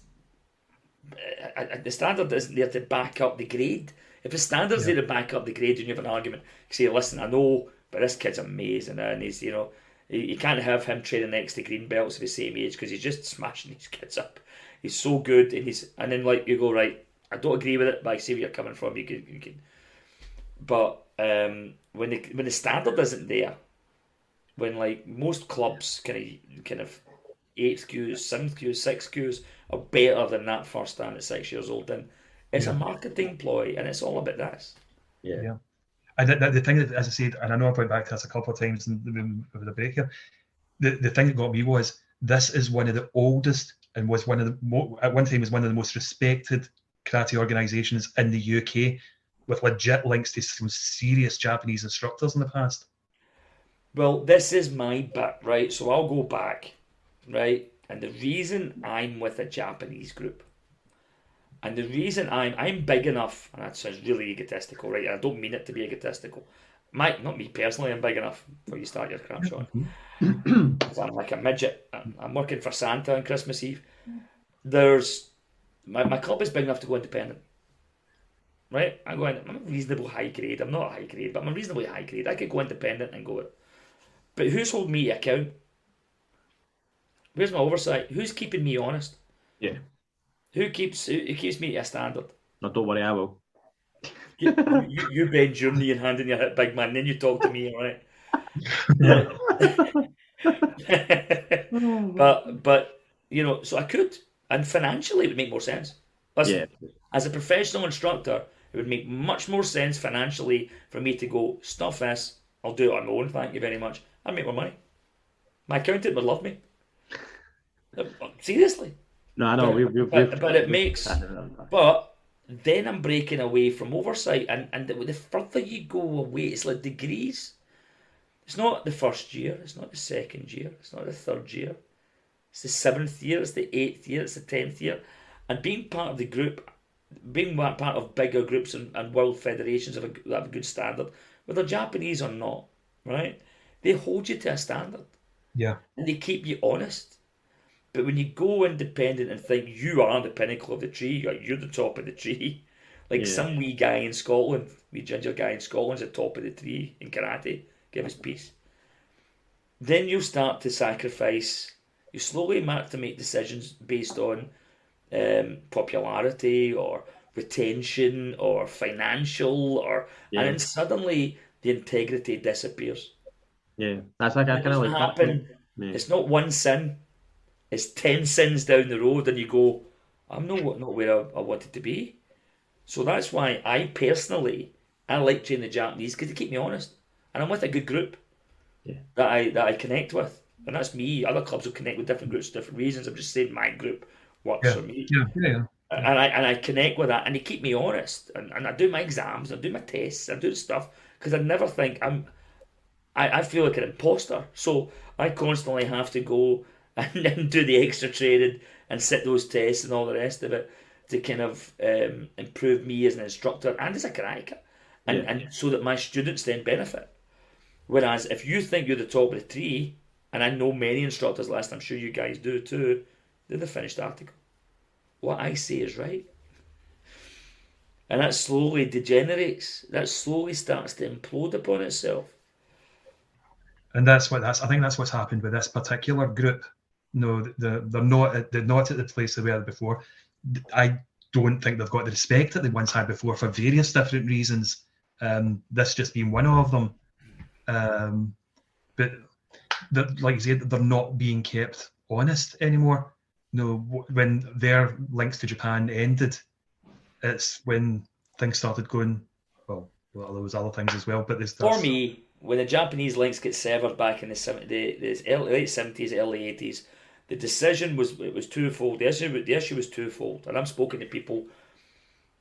the standard isn't there to back up the grade. If the standard's Yeah. there to back up the grade, and you have an argument, you say, "Listen, I know, but this kid's amazing, and he's you can't have him training next to green belts of the same age because he's just smashing these kids up. He's so good, and then like you go right. I don't agree with it, but I see where you're coming from. You can. But when the standard isn't there, when like most clubs kind of 8th Qs, 7th Qs, 6th Qs are better than that first stand at 6 years old, then it's a Yeah. marketing ploy, and it's all about this. Yeah. Yeah. And the thing that, as I said, and I know I've went back to this a couple of times over the break here, the thing that got me was this is one of the oldest and was one of the at one time was one of the most respected karate organisations in the UK, with legit links to some serious Japanese instructors in the past. Well, this is my bit, right? So I'll go back, right? And the reason I'm with a Japanese group, and the reason I'm big enough, and that sounds really egotistical, right? And I don't mean it to be egotistical. Not me personally, I'm big enough before you start your crap shot. Because I'm like a midget. I'm working for Santa on Christmas Eve. There's my club is big enough to go independent. Right? I'm a reasonable high grade. I'm not high grade, but I'm a reasonably high grade. I could go independent and go it. But who's holding me to account? Where's my oversight? Who's keeping me honest? Yeah. Who keeps me to a standard? No, don't worry, I will. You bend your knee and hand in your hip, big man, then you talk to me, all right? but you know, so I could, and financially it would make more sense. Listen, Yeah. as a professional instructor, it would make much more sense financially for me to go, stuff this, I'll do it on my own, thank you very much. I'd make more money. My accountant would love me. Seriously. No, I know. But it makes. But then I'm breaking away from oversight, and the further you go away, it's like degrees. It's not the first year, it's not the second year, it's not the third year. It's the 7th year, it's the 8th year, it's the 10th year. And being part of the group, being part of bigger groups and world federations that have a good standard, whether Japanese or not, right? They hold you to a standard. Yeah. And they keep you honest. But when you go independent and think you are the pinnacle of the tree, you're the top of the tree, like some wee guy in Scotland, wee ginger guy in Scotland's at the top of the tree in karate, give us peace. Then you'll start to sacrifice. You slowly start to make decisions based on popularity or retention or financial, and then suddenly the integrity disappears. Yeah, that's like I It kind of doesn't like happen. that. It's not one sin. It's 10 sins down the road, and you go, I'm not where I wanted to be. So that's why I like training the Japanese, because they keep me honest, and I'm with a good group that I connect with, and that's me. Other clubs will connect with different groups for different reasons. I'm just saying my group works for me. Yeah. And I connect with that, and they keep me honest, and I do my exams, I do my tests, I do the stuff, because I never think I feel like an imposter, so I constantly have to go and do the extra training and sit those tests and all the rest of it to kind of improve me as an instructor and as a karate, and so that my students then benefit. Whereas if you think you're the top of the tree, and I know many instructors list, I'm sure you guys do too, they're the finished article. What I say is right. And that slowly degenerates. That slowly starts to implode upon itself. And I think that's what's happened with this particular group. No, they're not at the place they were before. I don't think they've got the respect that they once had before for various different reasons. This just being one of them. But that, like you said, they're not being kept honest anymore. When their links to Japan ended, it's when things started going. Well, there was other things as well, but For me, when the Japanese links get severed back in the late 70s, early 80s, the decision was twofold. The issue was twofold, and I'm spoken to people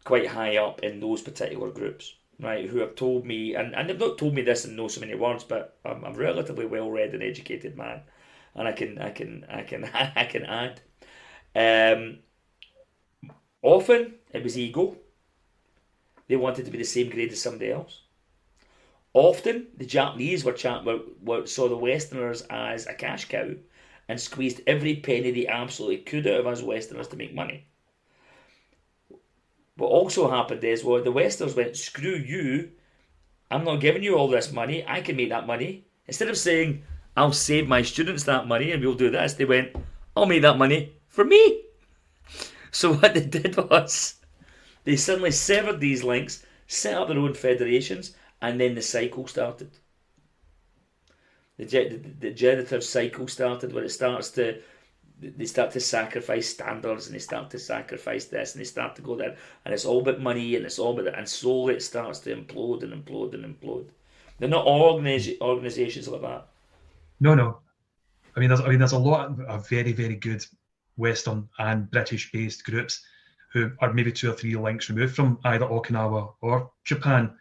quite high up in those particular groups, right, who have told me, and they've not told me this in no so many words, but I'm a relatively well read and educated man, and I can I can add. Often it was ego. They wanted to be the same grade as somebody else. Often the Japanese saw the Westerners as a cash cow and squeezed every penny they absolutely could out of us Westerners to make money. What also happened is, well, the Westerners went, screw you, I'm not giving you all this money, I can make that money. Instead of saying, I'll save my students that money and we'll do this, they went, I'll make that money for me. So what they did was, they suddenly severed these links, set up their own federations, and then the cycle started. The generative cycle started, where they start to sacrifice standards, and they start to sacrifice this, and they start to go there, and it's all about money, and it's all about that, and slowly it starts to implode and implode and implode. They're not all organisations like that. No. I mean, there's a lot of very, very good Western and British-based groups who are maybe 2 or 3 links removed from either Okinawa or Japan,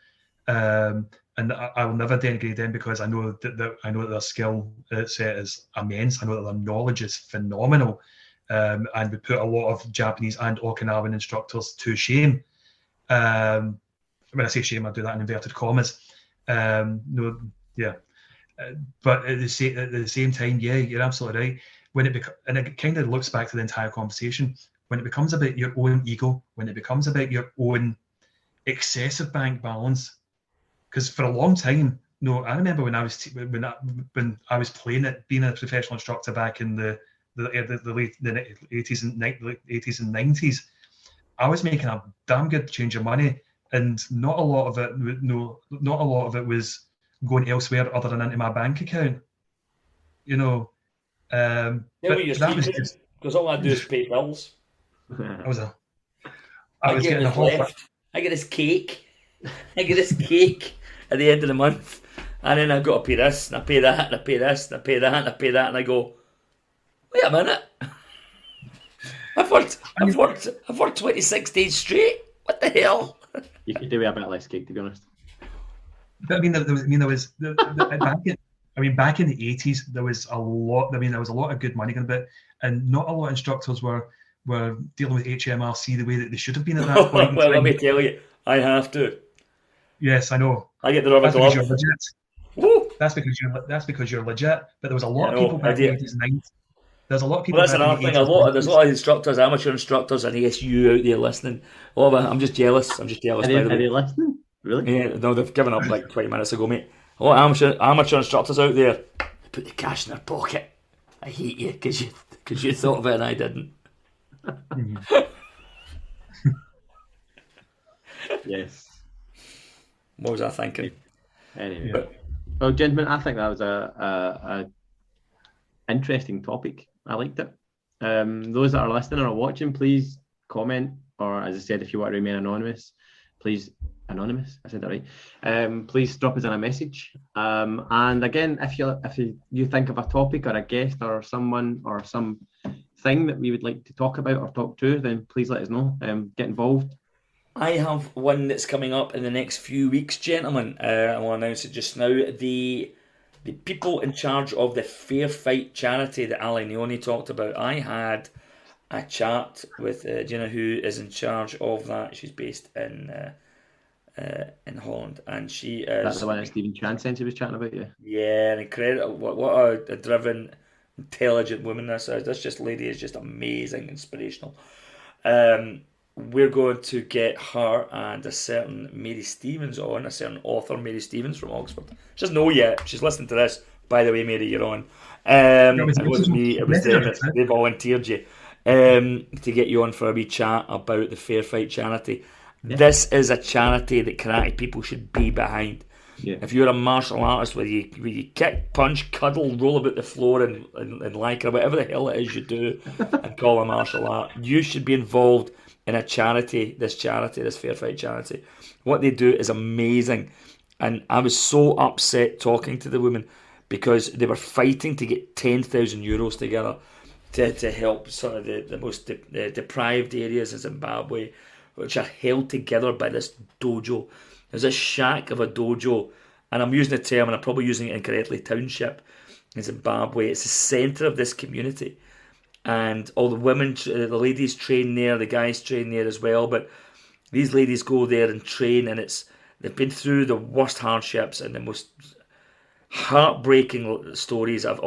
and I will never denigrate them, because I know that their skill set is immense. I know that their knowledge is phenomenal, and we put a lot of Japanese and Okinawan instructors to shame. When I say shame, I do that in inverted commas. But at the same time, yeah, you're absolutely right. And it kind of looks back to the entire conversation. When it becomes about your own ego, when it becomes about your own excessive bank balance, because for a long time, I remember when I was playing it, being a professional instructor back in the late 80s and 90s, I was making a damn good change of money, and not a lot of it was going elsewhere other than into my bank account. Because all I do is pay bills. I get this cake. I get this cake at the end of the month, and then I've got to pay this, and I pay that, and I pay this, and I pay that, and I pay that, and I go, wait a minute, I've worked 26 days straight. What the hell? You could do with a bit less cake, to be honest. But back in the 80s, there was a lot. There was a lot of good money going about, and not a lot of instructors were dealing with HMRC the way that they should have been at that point. Well, let me tell you, I have to. Yes, I know. I get the rubber glove. That's because you're legit. But there was a lot of people back in the 80s and 90s. There's a lot of people. Well, that's another thing. There's a lot of instructors, amateur instructors, and ASU out there listening. I'm just jealous. Are they listening? Really? Yeah. No, they've given up like 20 minutes ago, mate. A lot of amateur instructors out there, they put the cash in their pocket. I hate you because you thought of it and I didn't. Yes. What was I thinking? Anyway, well, gentlemen, I think that was a interesting topic. I liked it. Those that are listening or watching, please comment, or as I said, if you want to remain anonymous, please I said that right. Please drop us in a message. And again, if you think of a topic or a guest or someone or some thing that we would like to talk about or talk to, then please let us know. Get involved. I have one that's coming up in the next few weeks, gentlemen. I will announce it just now. The people in charge of the Fair Fight charity that Ali Neone talked about, I had a chat with do you know who is in charge of that? She's based in Holland, and she is... That's the one that Stephen Transcense was chatting about, yeah? Yeah, an incredible... What a driven, intelligent woman this is. This lady is just amazing, inspirational. We're going to get her and a certain Mary Stevens on, a certain author, Mary Stevens from Oxford. She doesn't know yet. She's listening to this. By the way, Mary, you're on. It wasn't me. It was them. They volunteered you to get you on for a wee chat about the Fair Fight charity. Yeah. This is a charity that karate people should be behind. Yeah. If you're a martial artist where you kick, punch, cuddle, roll about the floor and lycra, whatever the hell it is you do and call a martial art, you should be involved in a charity, this fair fight charity. What they do is amazing. And I was so upset talking to the women because they were fighting to get €10,000 together to help sort of the most deprived areas in Zimbabwe, which are held together by this dojo. There's a shack of a dojo, and I'm using the term, and I'm probably using it incorrectly, township in Zimbabwe. It's the centre of this community. And all the women, the ladies train there, the guys train there as well. But these ladies go there and train, and they've been through the worst hardships and the most heartbreaking stories. It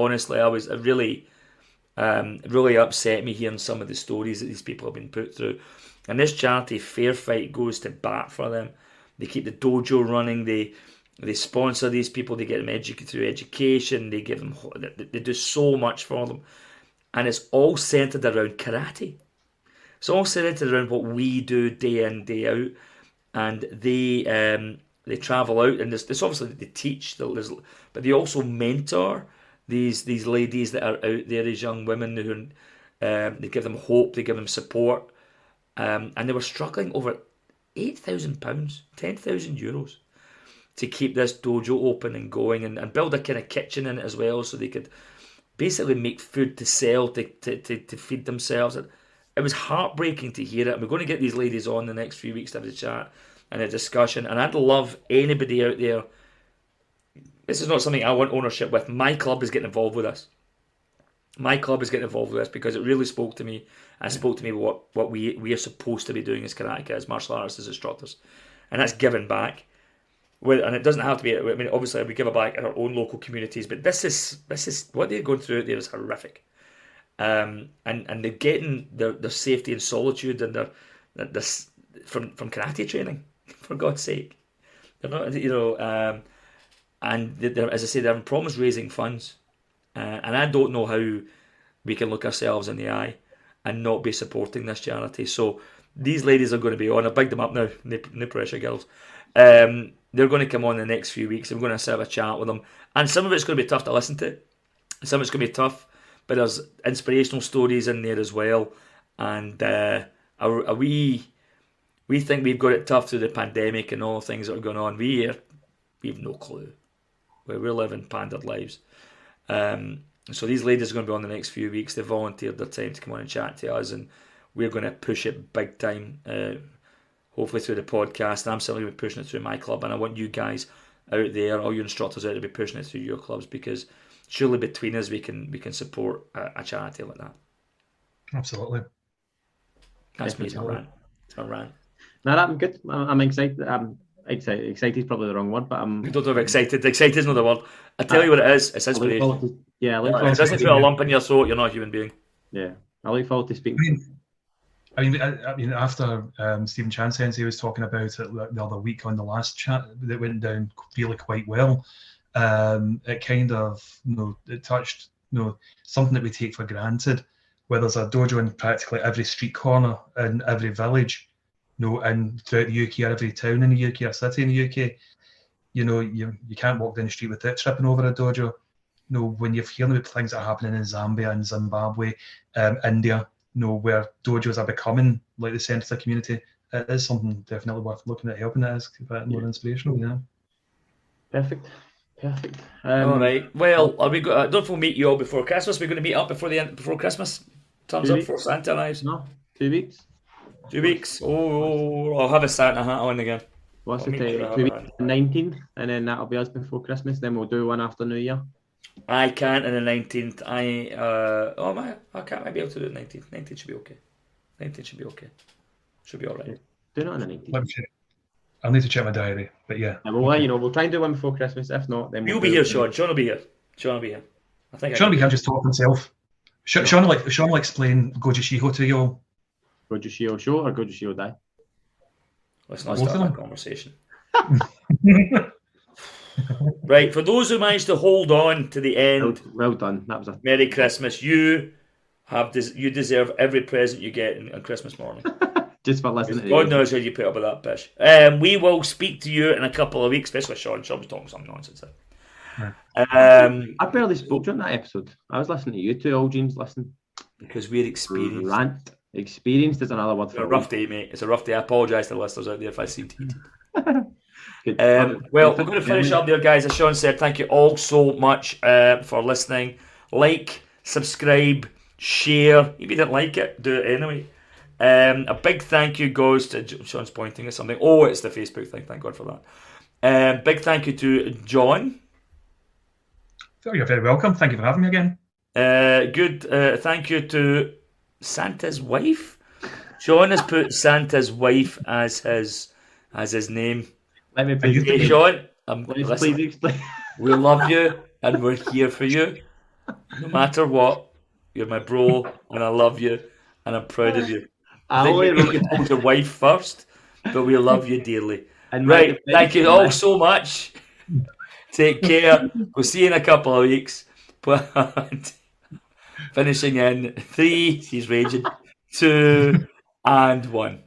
really upset me hearing some of the stories that these people have been put through. And this charity, Fair Fight, goes to bat for them. They keep the dojo running. They sponsor these people. They get them through education. They do so much for them, and it's all centered around karate. It's all centered around what we do day in, day out, and they travel out, and this obviously they teach, but they also mentor these ladies that are out there, these young women who they give them hope, they give them support, and they were struggling over £8,000, €10,000 to keep this dojo open and going, and build a kind of kitchen in it as well, so they could basically make food to sell to feed themselves. It was heartbreaking to hear it. And we're going to get these ladies on the next few weeks to have a chat and a discussion. And I'd love anybody out there. This is not something I want ownership with. My club is getting involved with this. My club is getting involved with this because it really spoke to me. And spoke to me what we are supposed to be doing as karateka, as martial artists, as instructors. And that's giving back. And it doesn't have to be. I mean, obviously we give back in our own local communities, but this is what they're going through out there is horrific. And they're getting their safety and solitude and their from karate training, for God's sake. They're not, and they're, as I say, they're promised raising funds, and I don't know how we can look ourselves in the eye and not be supporting this charity. So these ladies are going to be on. I bigged them up now. No pressure, girls. They're going to come on the next few weeks. I'm going to have a chat with them, and some of it's going to be tough to listen to. Some of it's going to be tough, but there's inspirational stories in there as well. And we think we've got it tough through the pandemic and all the things that are going on. We have no clue. We're living pandered lives. So these ladies are going to be on the next few weeks. They volunteered their time to come on and chat to us, and we're going to push it big time. Hopefully through the podcast, and I'm certainly going to be pushing it through my club, and I want you guys out there, all your instructors out there, to be pushing it through your clubs, because surely between us we can support a charity like that. Absolutely. That's me. It's my rant. It's my rant. No, I'm good. I'm excited. Excited is probably the wrong word, but I'm. You don't have excited. Excited is not the word. I tell you what it is. It's inspiration. If it doesn't feel a lump in your throat, you're not a human being. Yeah, I look forward to speaking. I mean, after Stephen Chan Sensei was talking about it the other week on the last chat that went down really quite well, it kind of, it touched, something that we take for granted, where there's a dojo in practically every street corner in every village, and throughout the UK, or every town in the UK, or city in the UK, you can't walk down the street without tripping over a dojo. When you're hearing about things that are happening in Zambia and Zimbabwe, India, where dojos are becoming like the centre of the community, it is something definitely worth looking at helping it, is more inspirational. Perfect. All right. Well, are we don't know if we'll meet you all before Christmas. We're going to meet up before Christmas turns up for Santa arrives. No, 2 weeks. 2 weeks. Oh, I'll have a Santa hat on again. What's the time? 2 weeks, 19th, and then that'll be us before Christmas. Then we'll do one after New Year. I can't on the 19th. I can't maybe able to do the 19th. 19th should be okay. 19th should be okay. Should be all right. Do it on the 19th. I'll need to check my diary, but yeah. We'll let you know. We'll try and do one before Christmas. If not, then you'll be here, Sean. Sean will be here. Sean will be here. I think Sean will be here just talk himself. Sean will explain Goju Shiho to you all. Goju Shiho show or Goju Shiho die? Let's not start that conversation. Right, for those who managed to hold on to the end, well done. That was a Merry Christmas. You deserve every present you get on Christmas morning. Just for listening to God you. knows how you put up with that pish. We will speak to you in a couple of weeks, especially Sean. Sean's talking some nonsense there. I barely spoke during that episode. I was listening to you two, all James listening. Because we're experienced. Rant. Experienced is another word It's for a rough day, mate. It's a rough day. I apologise to the listeners out there if I seemed heated. Good. Well, we're going to finish up there, guys. As Sean said, thank you all so much for listening. Like, subscribe, share. If you didn't like it, do it anyway. A big thank you goes to Sean's pointing at something. Oh, it's the Facebook thing. Thank God for that. Big thank you to John. You're very welcome. Thank you for having me again. Good. Thank you to Santa's wife. Sean has put Santa's wife as his name. Let me you please, think- Sean, please explain. we love you and we're here for you. No matter what, you're my bro and I love you and I'm proud of you. I think maybe you told your wife first, but we love you dearly. And Right, thank you all so much. Take care. We'll see you in a couple of weeks. But finishing in 3, he's raging, 2, and 1.